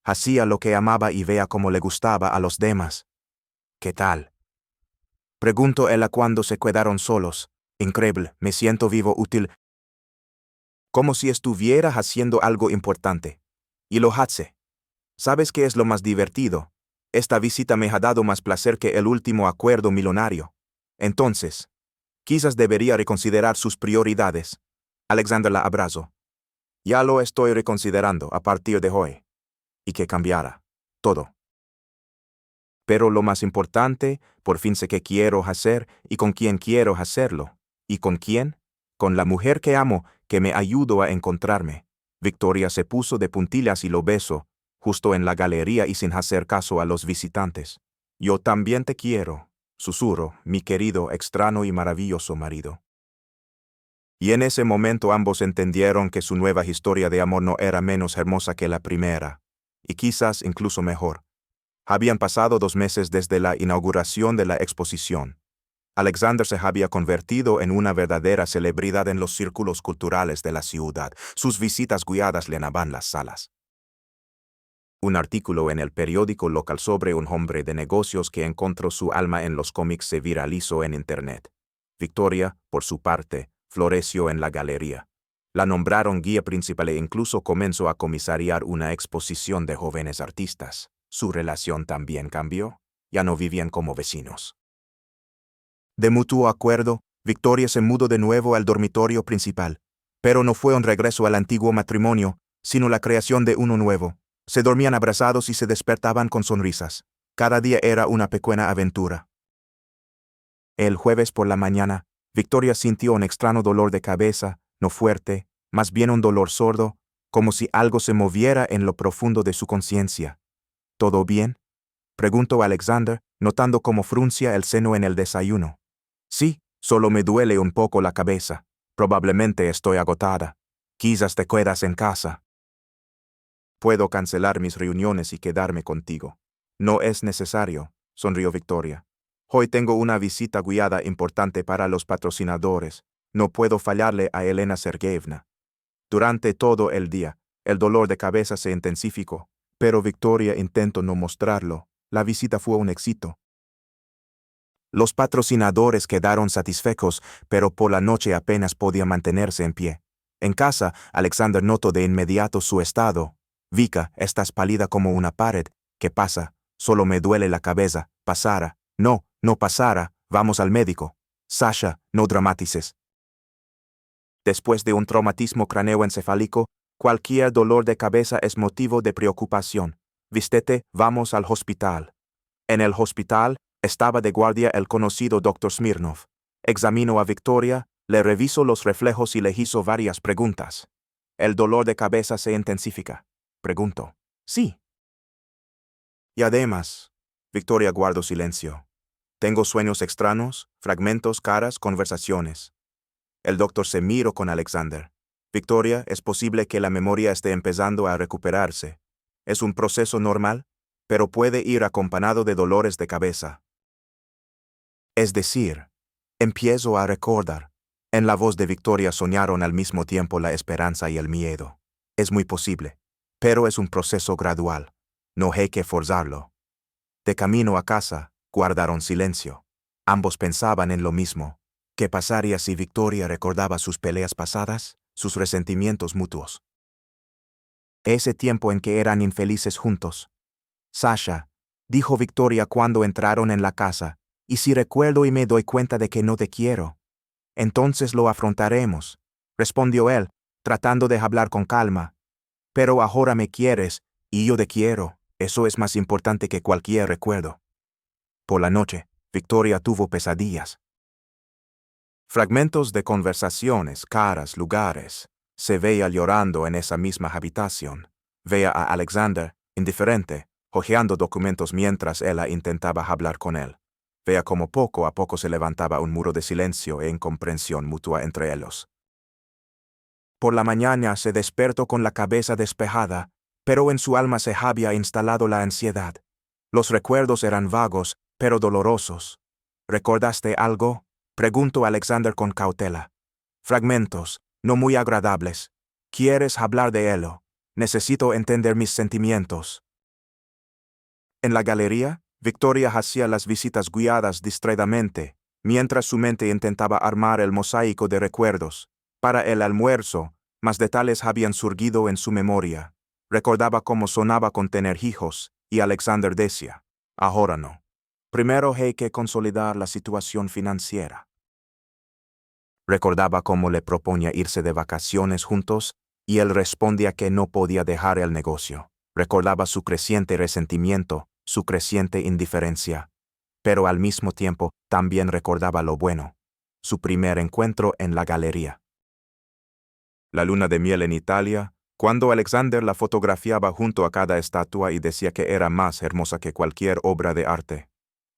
Speaker 1: Hacía lo que amaba y veía cómo le gustaba a los demás. ¿Qué tal?, preguntó ella cuando se quedaron solos. Increíble, me siento vivo, útil. Como si estuviera haciendo algo importante. Y lo hace. ¿Sabes qué es lo más divertido? Esta visita me ha dado más placer que el último acuerdo millonario. Entonces, quizás debería reconsiderar sus prioridades. Alexander la abrazó. Ya lo estoy reconsiderando a partir de hoy. Y que cambiara. Todo. Pero lo más importante, por fin sé qué quiero hacer y con quién quiero hacerlo. ¿Y con quién? Con la mujer que amo, que me ayudó a encontrarme. Victoria se puso de puntillas y lo besó, justo en la galería y sin hacer caso a los visitantes. Yo también te quiero, susurró, mi querido, extraño y maravilloso marido. Y en ese momento ambos entendieron que su nueva historia de amor no era menos hermosa que la primera, y quizás incluso mejor. Habían pasado 2 meses desde la inauguración de la exposición. Alexander se había convertido en una verdadera celebridad en los círculos culturales de la ciudad. Sus visitas guiadas llenaban las salas. Un artículo en el periódico local sobre un hombre de negocios que encontró su alma en los cómics se viralizó en Internet. Victoria, por su parte, floreció en la galería. La nombraron guía principal e incluso comenzó a comisariar una exposición de jóvenes artistas. Su relación también cambió. Ya no vivían como vecinos. De mutuo acuerdo, Victoria se mudó de nuevo al dormitorio principal. Pero no fue un regreso al antiguo matrimonio, sino la creación de uno nuevo. Se dormían abrazados y se despertaban con sonrisas. Cada día era una pequeña aventura. El jueves por la mañana, Victoria sintió un extraño dolor de cabeza, no fuerte, más bien un dolor sordo, como si algo se moviera en lo profundo de su conciencia. ¿Todo bien?, preguntó Alexander, notando cómo fruncía el seno en el desayuno. Sí, solo me duele un poco la cabeza. Probablemente estoy agotada. Quizás te quedas en casa. Puedo cancelar mis reuniones y quedarme contigo. No es necesario, sonrió Victoria. Hoy tengo una visita guiada importante para los patrocinadores. No puedo fallarle a Elena Sergeyevna. Durante todo el día, el dolor de cabeza se intensificó, pero Victoria intentó no mostrarlo. La visita fue un éxito. Los patrocinadores quedaron satisfechos, pero por la noche apenas podía mantenerse en pie. En casa, Alexander notó de inmediato su estado. Vika, estás pálida como una pared. ¿Qué pasa? Solo me duele la cabeza. Pasara. No, no pasara. Vamos al médico. Sasha, no dramatices. Después de un traumatismo craneoencefálico, cualquier dolor de cabeza es motivo de preocupación. Vístete, vamos al hospital. En el hospital, estaba de guardia el conocido Dr. Smirnov. Examinó a Victoria, le revisó los reflejos y le hizo varias preguntas. ¿El dolor de cabeza se intensifica?, preguntó. Sí. Y además, Victoria guardó silencio. Tengo sueños extraños, fragmentos, caras, conversaciones. El doctor se miró con Alexander. Victoria, es posible que la memoria esté empezando a recuperarse. Es un proceso normal, pero puede ir acompañado de dolores de cabeza. Es decir, empiezo a recordar. En la voz de Victoria soñaron al mismo tiempo la esperanza y el miedo. Es muy posible, pero es un proceso gradual. No hay que forzarlo. De camino a casa, guardaron silencio. Ambos pensaban en lo mismo. ¿Qué pasaría si Victoria recordaba sus peleas pasadas, sus resentimientos mutuos? Ese tiempo en que eran infelices juntos. Sasha, dijo Victoria cuando entraron en la casa, y si recuerdo y me doy cuenta de que no te quiero, entonces lo afrontaremos, respondió él, tratando de hablar con calma. Pero ahora me quieres, y yo te quiero, eso es más importante que cualquier recuerdo. Por la noche, Victoria tuvo pesadillas. Fragmentos de conversaciones, caras, lugares. Se veía llorando en esa misma habitación. Veía a Alexander, indiferente, hojeando documentos mientras ella intentaba hablar con él. Veía cómo poco a poco se levantaba un muro de silencio e incomprensión mutua entre ellos. Por la mañana se despertó con la cabeza despejada, pero en su alma se había instalado la ansiedad. Los recuerdos eran vagos, pero dolorosos. ¿Recordaste algo?, preguntó Alexander con cautela. Fragmentos, no muy agradables. ¿Quieres hablar de ello? Necesito entender mis sentimientos. En la galería, Victoria hacía las visitas guiadas distraídamente, mientras su mente intentaba armar el mosaico de recuerdos. Para el almuerzo, más detalles habían surgido en su memoria. Recordaba cómo sonaba con tener hijos, y Alexander decía, ahora no. Primero hay que consolidar la situación financiera. Recordaba cómo le proponía irse de vacaciones juntos, y él respondía que no podía dejar el negocio. Recordaba su creciente resentimiento, su creciente indiferencia. Pero al mismo tiempo, también recordaba lo bueno. Su primer encuentro en la galería. La luna de miel en Italia, cuando Alexander la fotografiaba junto a cada estatua y decía que era más hermosa que cualquier obra de arte.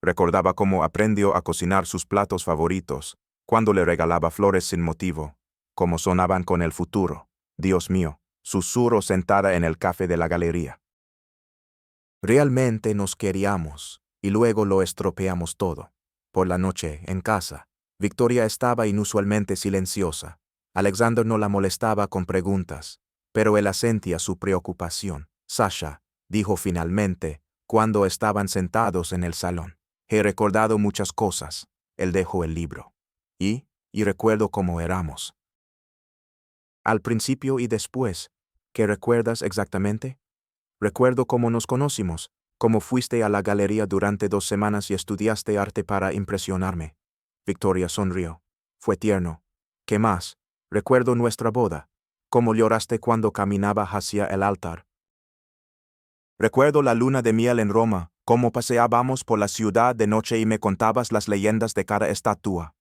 Speaker 1: Recordaba cómo aprendió a cocinar sus platos favoritos, cuando le regalaba flores sin motivo. como sonaban con el futuro. Dios mío, susurró sentada en el café de la galería. Realmente nos queríamos, y luego lo estropeamos todo. Por la noche, en casa, Victoria estaba inusualmente silenciosa. Alexander no la molestaba con preguntas, pero él asentía su preocupación. Sasha, dijo finalmente, cuando estaban sentados en el salón. He recordado muchas cosas. Él dejó el libro. Y recuerdo cómo éramos. Al principio y después. ¿Qué recuerdas exactamente? Recuerdo cómo nos conocimos, cómo fuiste a la galería durante 2 semanas y estudiaste arte para impresionarme. Victoria sonrió. Fue tierno. ¿Qué más? Recuerdo nuestra boda, cómo lloraste cuando caminaba hacia el altar. Recuerdo la luna de miel en Roma, cómo paseábamos por la ciudad de noche y me contabas las leyendas de cada estatua.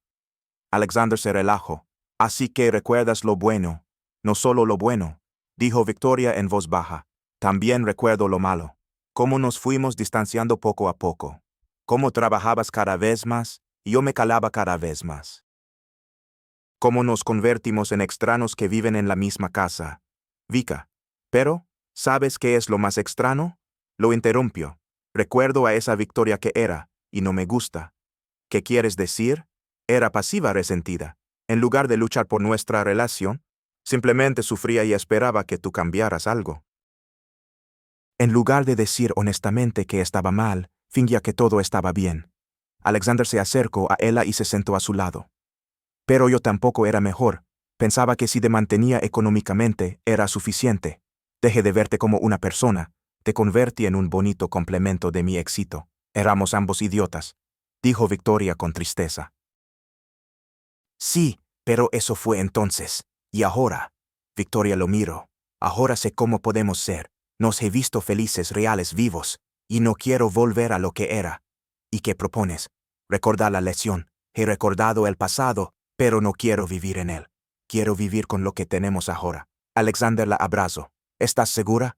Speaker 1: Alexander se relajó. Así que recuerdas lo bueno, no solo lo bueno, dijo Victoria en voz baja. También recuerdo lo malo. Cómo nos fuimos distanciando poco a poco. Cómo trabajabas cada vez más, y yo me calaba cada vez más. Cómo nos convertimos en extraños que viven en la misma casa. Vika. Pero, ¿sabes qué es lo más extraño? Lo interrumpió. Recuerdo a esa Victoria que era, y no me gusta. ¿Qué quieres decir? Era pasiva resentida. En lugar de luchar por nuestra relación, simplemente sufría y esperaba que tú cambiaras algo. En lugar de decir honestamente que estaba mal, fingía que todo estaba bien. Alexander se acercó a ella y se sentó a su lado. Pero yo tampoco era mejor. Pensaba que si te mantenía económicamente, era suficiente. Dejé de verte como una persona. Te convertí en un bonito complemento de mi éxito. Éramos ambos idiotas, dijo Victoria con tristeza. Sí, pero eso fue entonces. Y ahora. Victoria lo miró. Ahora sé cómo podemos ser. Nos he visto felices, reales, vivos. Y no quiero volver a lo que era. ¿Y qué propones? Recordar la lección. He recordado el pasado, pero no quiero vivir en él. Quiero vivir con lo que tenemos ahora. Alexander la abrazó. ¿Estás segura?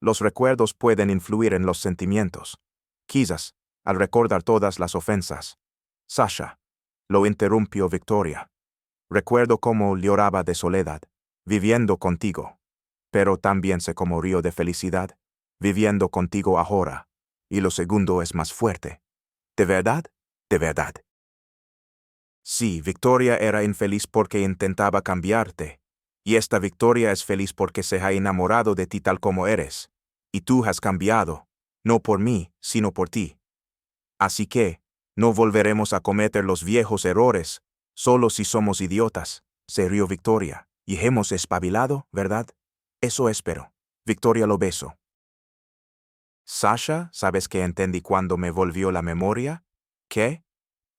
Speaker 1: Los recuerdos pueden influir en los sentimientos. Quizás, al recordar todas las ofensas. Sasha. Lo interrumpió Victoria. Recuerdo cómo lloraba de soledad, viviendo contigo. Pero también sé cómo río de felicidad, viviendo contigo ahora. Y lo segundo es más fuerte. ¿De verdad? De verdad. Sí, Victoria era infeliz porque intentaba cambiarte. Y esta Victoria es feliz porque se ha enamorado de ti tal como eres. Y tú has cambiado, no por mí, sino por ti. Así que, no volveremos a cometer los viejos errores, solo si somos idiotas, se rió Victoria, y hemos espabilado, ¿verdad? Eso espero. Victoria lo besó. Sasha, ¿sabes qué entendí cuando me volvió la memoria? ¿Qué?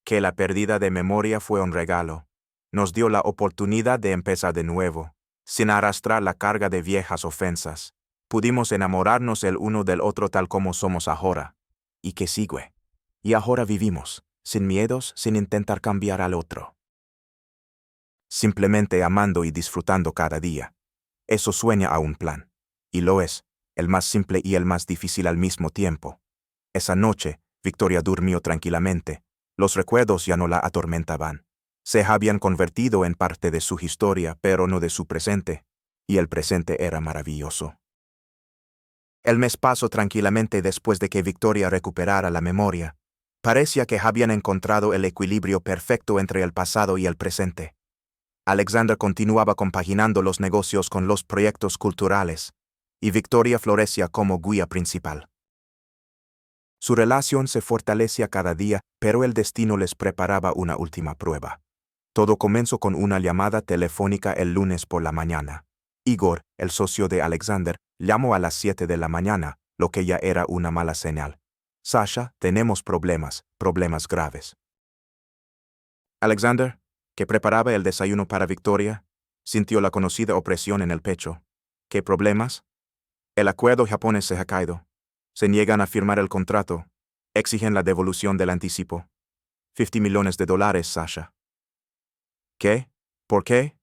Speaker 1: Que la pérdida de memoria fue un regalo. Nos dio la oportunidad de empezar de nuevo, sin arrastrar la carga de viejas ofensas. Pudimos enamorarnos el uno del otro tal como somos ahora. ¿Y qué sigue? Y ahora vivimos, sin miedos, sin intentar cambiar al otro. Simplemente amando y disfrutando cada día. Eso sueña a un plan. Y lo es, el más simple y el más difícil al mismo tiempo. Esa noche, Victoria durmió tranquilamente. Los recuerdos ya no la atormentaban. Se habían convertido en parte de su historia, pero no de su presente. Y el presente era maravilloso. El mes pasó tranquilamente después de que Victoria recuperara la memoria. Parecía que habían encontrado el equilibrio perfecto entre el pasado y el presente. Alexander continuaba compaginando los negocios con los proyectos culturales, y Victoria florecía como guía principal. Su relación se fortalecía cada día, pero el destino les preparaba una última prueba. Todo comenzó con una llamada telefónica el lunes por la mañana. Igor, el socio de Alexander, llamó a las 7 de la mañana, lo que ya era una mala señal. Sasha, tenemos problemas graves. Alexander, que preparaba el desayuno para Victoria, sintió la conocida opresión en el pecho. ¿Qué problemas? El acuerdo japonés se ha caído. Se niegan a firmar el contrato. Exigen la devolución del anticipo. $50 millones, Sasha. ¿Qué? ¿Por qué?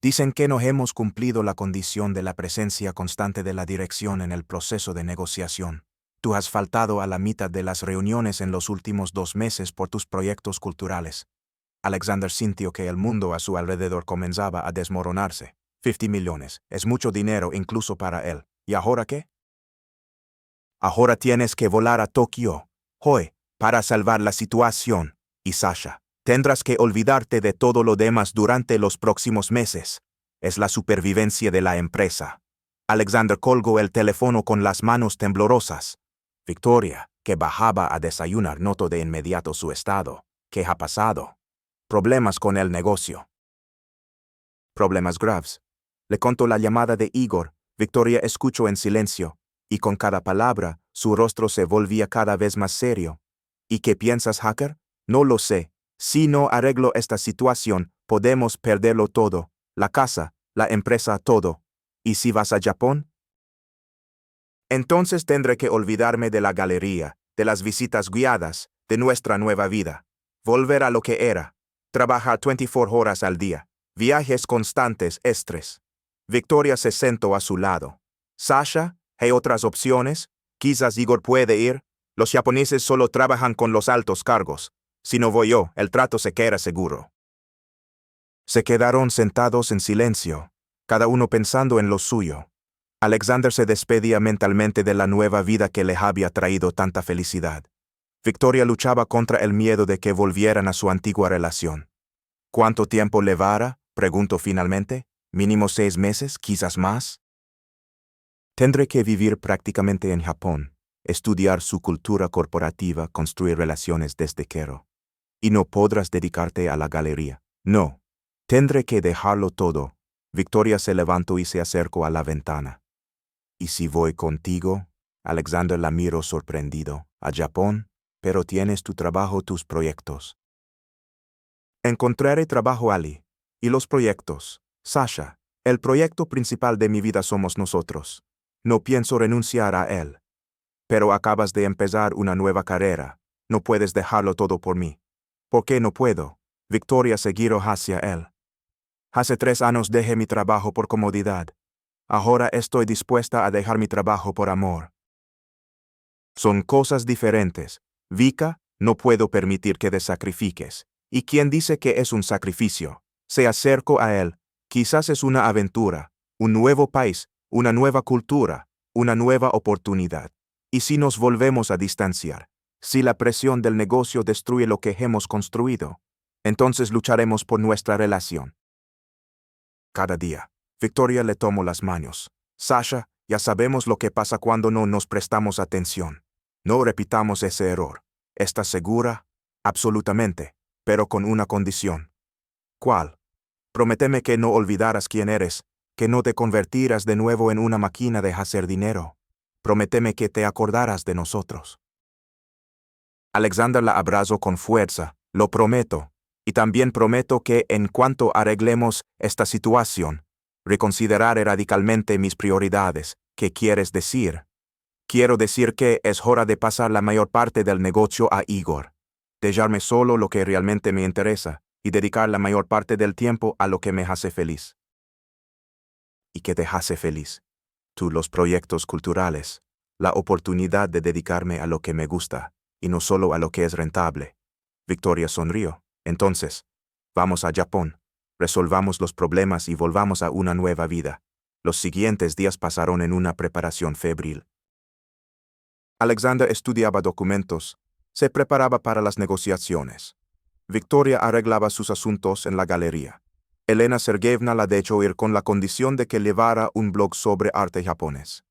Speaker 1: Dicen que no hemos cumplido la condición de la presencia constante de la dirección en el proceso de negociación. Tú has faltado a la mitad de las reuniones en los últimos 2 meses por tus proyectos culturales. Alexander sintió que el mundo a su alrededor comenzaba a desmoronarse. 50 millones. Es mucho dinero incluso para él. ¿Y ahora qué? Ahora tienes que volar a Tokio, hoy, para salvar la situación. Y Sasha, tendrás que olvidarte de todo lo demás durante los próximos meses. Es la supervivencia de la empresa. Alexander colgó el teléfono con las manos temblorosas. Victoria, que bajaba a desayunar, notó de inmediato su estado. ¿Qué ha pasado? Problemas con el negocio. Problemas graves. Le contó la llamada de Igor. Victoria escuchó en silencio, y con cada palabra, su rostro se volvía cada vez más serio. ¿Y qué piensas, hacker? No lo sé. Si no arreglo esta situación, podemos perderlo todo. La casa, la empresa, todo. ¿Y si vas a Japón? Entonces tendré que olvidarme de la galería, de las visitas guiadas, de nuestra nueva vida. Volver a lo que era. Trabajar 24 horas al día. Viajes constantes, estrés. Victoria se sentó a su lado. Sasha, ¿hay otras opciones? Quizás Igor puede ir. Los japoneses solo trabajan con los altos cargos. Si no voy yo, el trato se queda seguro. Se quedaron sentados en silencio, cada uno pensando en lo suyo. Alexander se despedía mentalmente de la nueva vida que le había traído tanta felicidad. Victoria luchaba contra el miedo de que volvieran a su antigua relación. ¿Cuánto tiempo llevará? Preguntó finalmente. ¿Mínimo 6 meses, quizás más? Tendré que vivir prácticamente en Japón, estudiar su cultura corporativa, construir relaciones desde cero. Y no podrás dedicarte a la galería. No. Tendré que dejarlo todo. Victoria se levantó y se acercó a la ventana. ¿Y si voy contigo? Alexander la miró sorprendido. ¿A Japón? Pero tienes tu trabajo, tus proyectos. Encontraré trabajo, Ali. ¿Y los proyectos? Sasha, el proyecto principal de mi vida somos nosotros. No pienso renunciar a él. Pero acabas de empezar una nueva carrera. No puedes dejarlo todo por mí. ¿Por qué no puedo? Victoria se giró hacia él. Hace 3 años dejé mi trabajo por comodidad. Ahora estoy dispuesta a dejar mi trabajo por amor. Son cosas diferentes. Vika, no puedo permitir que te sacrifiques. ¿Y quién dice que es un sacrificio? Se acercó a él. Quizás es una aventura, un nuevo país, una nueva cultura, una nueva oportunidad. ¿Y si nos volvemos a distanciar? Si la presión del negocio destruye lo que hemos construido, entonces lucharemos por nuestra relación. Cada día, Victoria le tomó las manos. Sasha, ya sabemos lo que pasa cuando no nos prestamos atención. No repitamos ese error. ¿Estás segura? Absolutamente, pero con una condición. ¿Cuál? Prométeme que no olvidarás quién eres, que no te convertirás de nuevo en una máquina de hacer dinero. Prométeme que te acordarás de nosotros. Alexander la abrazó con fuerza. Lo prometo. Y también prometo que, en cuanto arreglemos esta situación, reconsideraré radicalmente mis prioridades. ¿Qué quieres decir? Quiero decir que es hora de pasar la mayor parte del negocio a Igor. Dejarme solo lo que realmente me interesa y dedicar la mayor parte del tiempo a lo que me hace feliz. ¿Y qué te hace feliz? Tú, los proyectos culturales, la oportunidad de dedicarme a lo que me gusta, y no solo a lo que es rentable. Victoria sonrió. Entonces, vamos a Japón, resolvamos los problemas y volvamos a una nueva vida. Los siguientes días pasaron en una preparación febril. Alexander estudiaba documentos, se preparaba para las negociaciones. Victoria arreglaba sus asuntos en la galería. Elena Sergeyevna la dejó ir con la condición de que llevara un blog sobre arte japonés.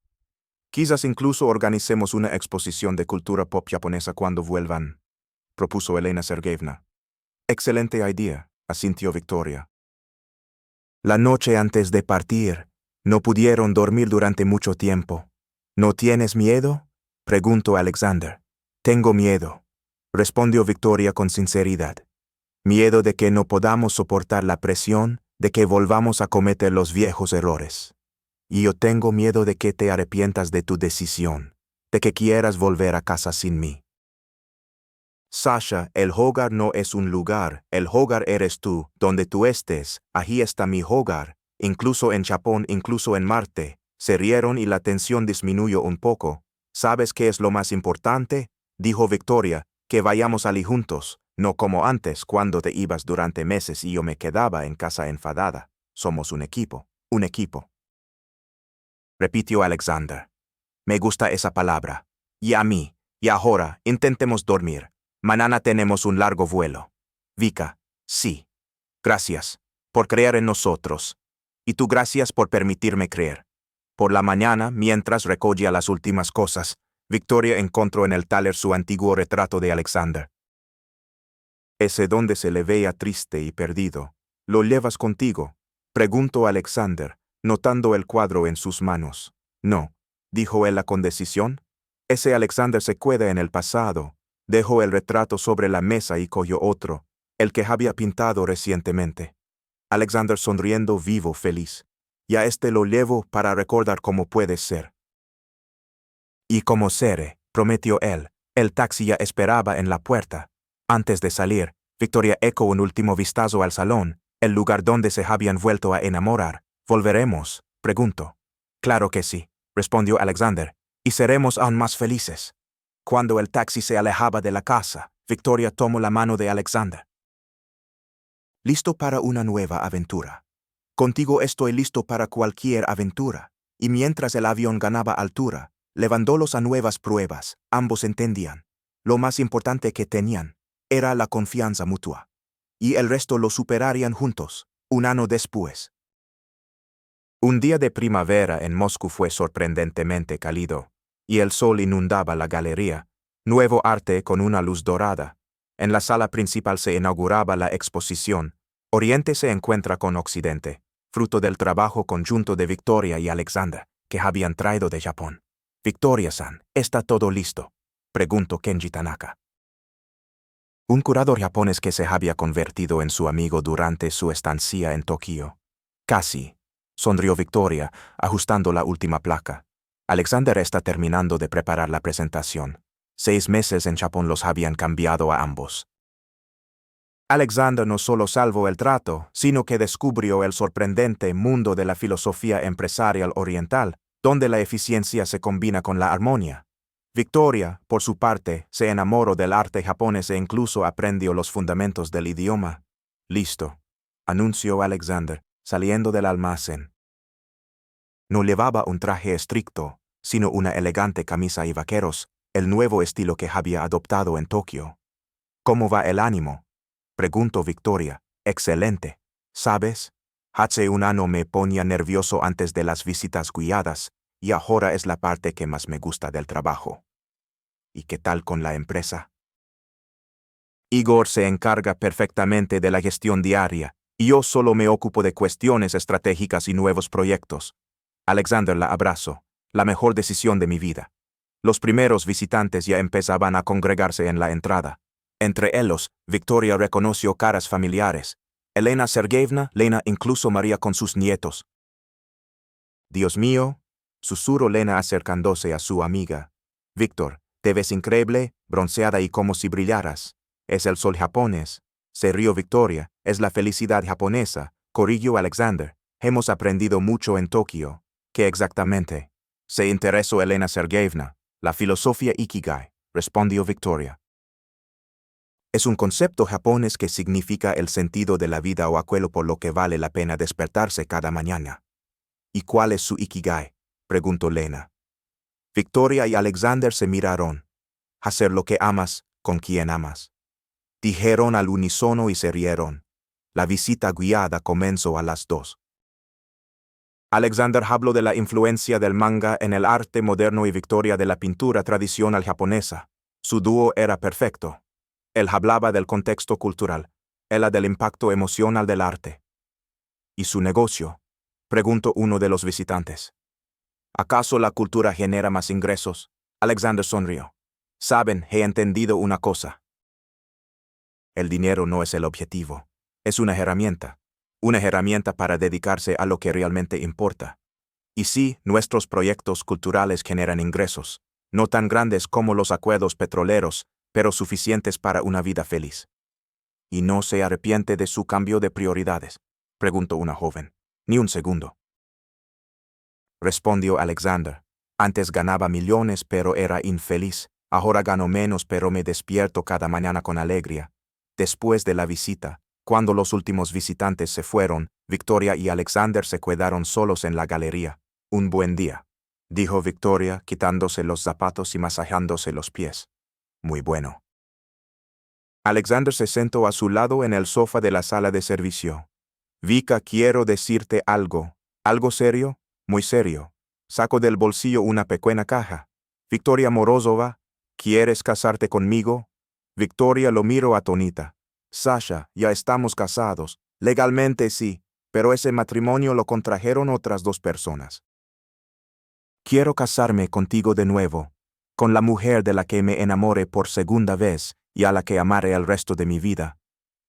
Speaker 1: Quizás incluso organicemos una exposición de cultura pop japonesa cuando vuelvan, propuso Elena Sergeyevna. Excelente idea, asintió Victoria. La noche antes de partir, no pudieron dormir durante mucho tiempo. ¿No tienes miedo? Preguntó Alexander. Tengo miedo, respondió Victoria con sinceridad. Miedo de que no podamos soportar la presión, de que volvamos a cometer los viejos errores. Y yo tengo miedo de que te arrepientas de tu decisión, de que quieras volver a casa sin mí. Sasha, el hogar no es un lugar, el hogar eres tú, donde tú estés, ahí está mi hogar, incluso en Japón, incluso en Marte. Se rieron y la tensión disminuyó un poco. ¿Sabes qué es lo más importante? Dijo Victoria, que vayamos allí juntos, No como antes, cuando te ibas durante meses y yo me quedaba en casa enfadada. Somos un equipo, un equipo. Repitió Alexander. Me gusta esa palabra. Y a mí. Y ahora, intentemos dormir. Mañana tenemos un largo vuelo. Vika, sí. Gracias por creer en nosotros. Y tú gracias por permitirme creer. Por la mañana, mientras recogía las últimas cosas, Victoria encontró en el taller su antiguo retrato de Alexander. Ese donde se le veía triste y perdido. ¿Lo llevas contigo?, preguntó Alexander, notando el cuadro en sus manos. No, dijo él con decisión. Ese Alexander se queda en el pasado. Dejó el retrato sobre la mesa y cogió otro, el que había pintado recientemente. Alexander sonriendo vivo, feliz. Ya lo llevo para recordar cómo puede ser. Y como seré, prometió él. El taxi ya esperaba en la puerta. Antes de salir, Victoria echó un último vistazo al salón, el lugar donde se habían vuelto a enamorar. ¿Volveremos?, preguntó. Claro que sí, respondió Alexander, y seremos aún más felices. Cuando el taxi se alejaba de la casa, Victoria tomó la mano de Alexander. Listo para una nueva aventura. Contigo estoy listo para cualquier aventura. Y mientras el avión ganaba altura, levantándolos a nuevas pruebas, ambos entendían. Lo más importante que tenían era la confianza mutua. Y el resto lo superarían juntos, un año después. Un día de primavera en Moscú fue sorprendentemente cálido, y el sol inundaba la galería, nuevo arte con una luz dorada. En la sala principal se inauguraba la exposición Oriente se encuentra con Occidente, fruto del trabajo conjunto de Victoria y Alexander, que habían traído de Japón. Victoria-san, ¿está todo listo?, preguntó Kenji Tanaka. Un curador japonés que se había convertido en su amigo durante su estancia en Tokio. Casi, sonrió Victoria, ajustando la última placa. Alexander está terminando de preparar la presentación. 6 meses en Japón los habían cambiado a ambos. Alexander no solo salvó el trato, sino que descubrió el sorprendente mundo de la filosofía empresarial oriental, donde la eficiencia se combina con la armonía. Victoria, por su parte, se enamoró del arte japonés e incluso aprendió los fundamentos del idioma. Listo, anunció Alexander, saliendo del almacén. No llevaba un traje estricto, sino una elegante camisa y vaqueros, el nuevo estilo que había adoptado en Tokio. ¿Cómo va el ánimo?, preguntó Victoria. Excelente. ¿Sabes? Hace un año me ponía nervioso antes de las visitas guiadas, y ahora es la parte que más me gusta del trabajo. ¿Y qué tal con la empresa? Igor se encarga perfectamente de la gestión diaria, y yo solo me ocupo de cuestiones estratégicas y nuevos proyectos. Alexander la abrazó. La mejor decisión de mi vida. Los primeros visitantes ya empezaban a congregarse en la entrada. Entre ellos, Victoria reconoció caras familiares. Elena Sergeyevna, Lena, incluso María con sus nietos. Dios mío, susurró Lena acercándose a su amiga. Víctor, te ves increíble, bronceada y como si brillaras. Es el sol japonés. Se rió Victoria, es la felicidad japonesa, corrigió Alexander. Hemos aprendido mucho en Tokio. ¿Qué exactamente? Se interesó Elena Sergeyevna. La filosofía Ikigai, respondió Victoria. Es un concepto japonés que significa el sentido de la vida o aquello por lo que vale la pena despertarse cada mañana. ¿Y cuál es su Ikigai?, preguntó Lena. Victoria y Alexander se miraron. Hacer lo que amas, con quien amas. Dijeron al unísono y se rieron. La visita guiada comenzó a las 2. Alexander habló de la influencia del manga en el arte moderno y Victoria de la pintura tradicional japonesa. Su dúo era perfecto. Él hablaba del contexto cultural, ella del impacto emocional del arte. ¿Y su negocio?, preguntó uno de los visitantes. ¿Acaso la cultura genera más ingresos? Alexander sonrió. Saben, he entendido una cosa. El dinero no es el objetivo. Es una herramienta para dedicarse a lo que realmente importa. Y sí, nuestros proyectos culturales generan ingresos, no tan grandes como los acuerdos petroleros, pero suficientes para una vida feliz. ¿Y no se arrepiente de su cambio de prioridades?, preguntó una joven. Ni un segundo. Respondió Alexander. Antes ganaba millones pero era infeliz, ahora gano menos pero me despierto cada mañana con alegría. Después de la visita, cuando los últimos visitantes se fueron, Victoria y Alexander se quedaron solos en la galería. Un buen día, dijo Victoria, quitándose los zapatos y masajeándose los pies. Muy bueno. Alexander se sentó a su lado en el sofá de la sala de servicio. Vika, quiero decirte algo. ¿Algo serio? Muy serio. Saco del bolsillo una pequeña caja. Victoria Morozova, ¿quieres casarte conmigo? Victoria lo miró atónita. Sasha, ya estamos casados. Legalmente sí, pero ese matrimonio lo contrajeron otras 2 personas. Quiero casarme contigo de nuevo, con la mujer de la que me enamoré por segunda vez y a la que amaré el resto de mi vida.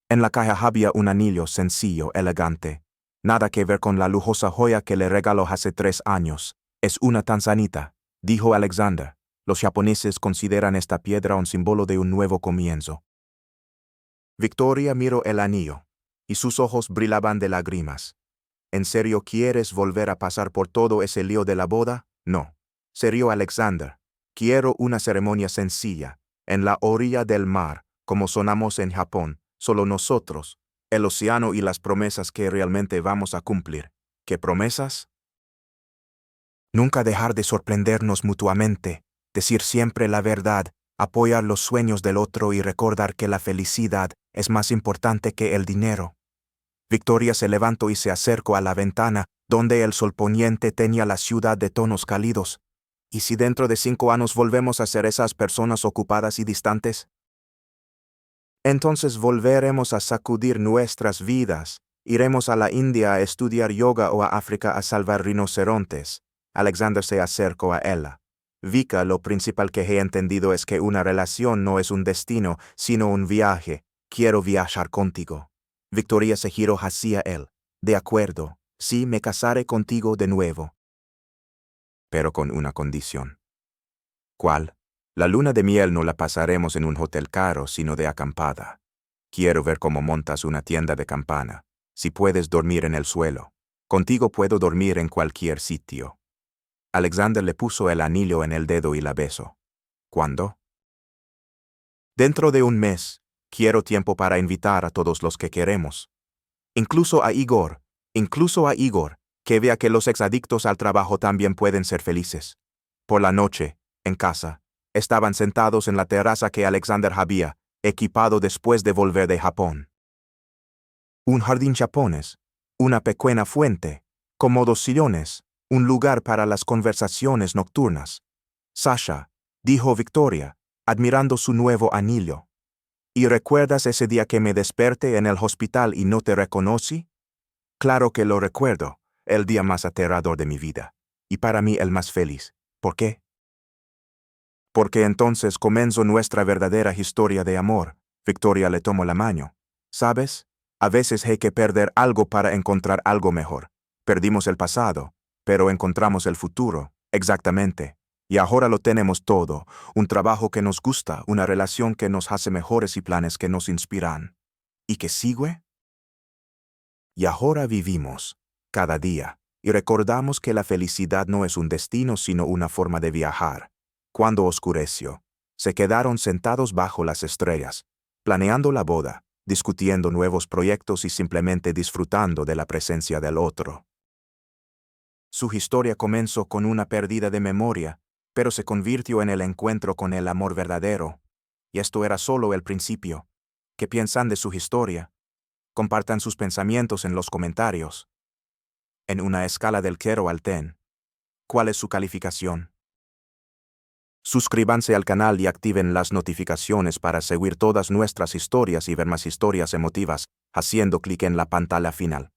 Speaker 1: En la caja había un anillo sencillo, elegante. Nada que ver con la lujosa joya que le regaló hace 3 años. Es una tanzanita, dijo Alexander. Los japoneses consideran esta piedra un símbolo de un nuevo comienzo. Victoria miró el anillo, y sus ojos brillaban de lágrimas. ¿En serio quieres volver a pasar por todo ese lío de la boda? No. Se rió Alexander. Quiero una ceremonia sencilla, en la orilla del mar, como sonamos en Japón, solo nosotros, el océano y las promesas que realmente vamos a cumplir. ¿Qué promesas? Nunca dejar de sorprendernos mutuamente, decir siempre la verdad, apoyar los sueños del otro y recordar que la felicidad es más importante que el dinero. Victoria se levantó y se acercó a la ventana, donde el sol poniente tenía la ciudad de tonos cálidos. ¿Y si dentro de 5 años volvemos a ser esas personas ocupadas y distantes? Entonces volveremos a sacudir nuestras vidas, iremos a la India a estudiar yoga o a África a salvar rinocerontes. Alexander se acercó a ella. Vika, lo principal que he entendido es que una relación no es un destino, sino un viaje. Quiero viajar contigo. Victoria se giró hacia él. De acuerdo, sí, me casaré contigo de nuevo. Pero con una condición. ¿Cuál? La luna de miel no la pasaremos en un hotel caro, sino de acampada. Quiero ver cómo montas una tienda de campana. Si puedes dormir en el suelo. Contigo puedo dormir en cualquier sitio. Alexander le puso el anillo en el dedo y la besó. ¿Cuándo? Dentro de 1 mes. Quiero tiempo para invitar a todos los que queremos. Incluso a Igor, que vea que los exadictos al trabajo también pueden ser felices. Por la noche, en casa, estaban sentados en la terraza que Alexander había equipado después de volver de Japón. Un jardín japonés, una pequeña fuente, cómodos sillones, un lugar para las conversaciones nocturnas. Sasha, dijo Victoria, admirando su nuevo anillo. ¿Y recuerdas ese día que me desperté en el hospital y no te reconocí? Claro que lo recuerdo, el día más aterrador de mi vida, y para mí el más feliz. ¿Por qué? Porque entonces comenzó nuestra verdadera historia de amor. Victoria le tomó la mano. ¿Sabes? A veces hay que perder algo para encontrar algo mejor. Perdimos el pasado, pero encontramos el futuro, exactamente. Y ahora lo tenemos todo, un trabajo que nos gusta, una relación que nos hace mejores y planes que nos inspiran. ¿Y qué sigue? Y ahora vivimos, cada día, y recordamos que la felicidad no es un destino sino una forma de viajar. Cuando oscureció, se quedaron sentados bajo las estrellas, planeando la boda, discutiendo nuevos proyectos y simplemente disfrutando de la presencia del otro. Su historia comenzó con una pérdida de memoria, pero se convirtió en el encuentro con el amor verdadero. Y esto era solo el principio. ¿Qué piensan de su historia? Compartan sus pensamientos en los comentarios. En una escala del 0 al 10, ¿cuál es su calificación? Suscríbanse al canal y activen las notificaciones para seguir todas nuestras historias y ver más historias emotivas, haciendo clic en la pantalla final.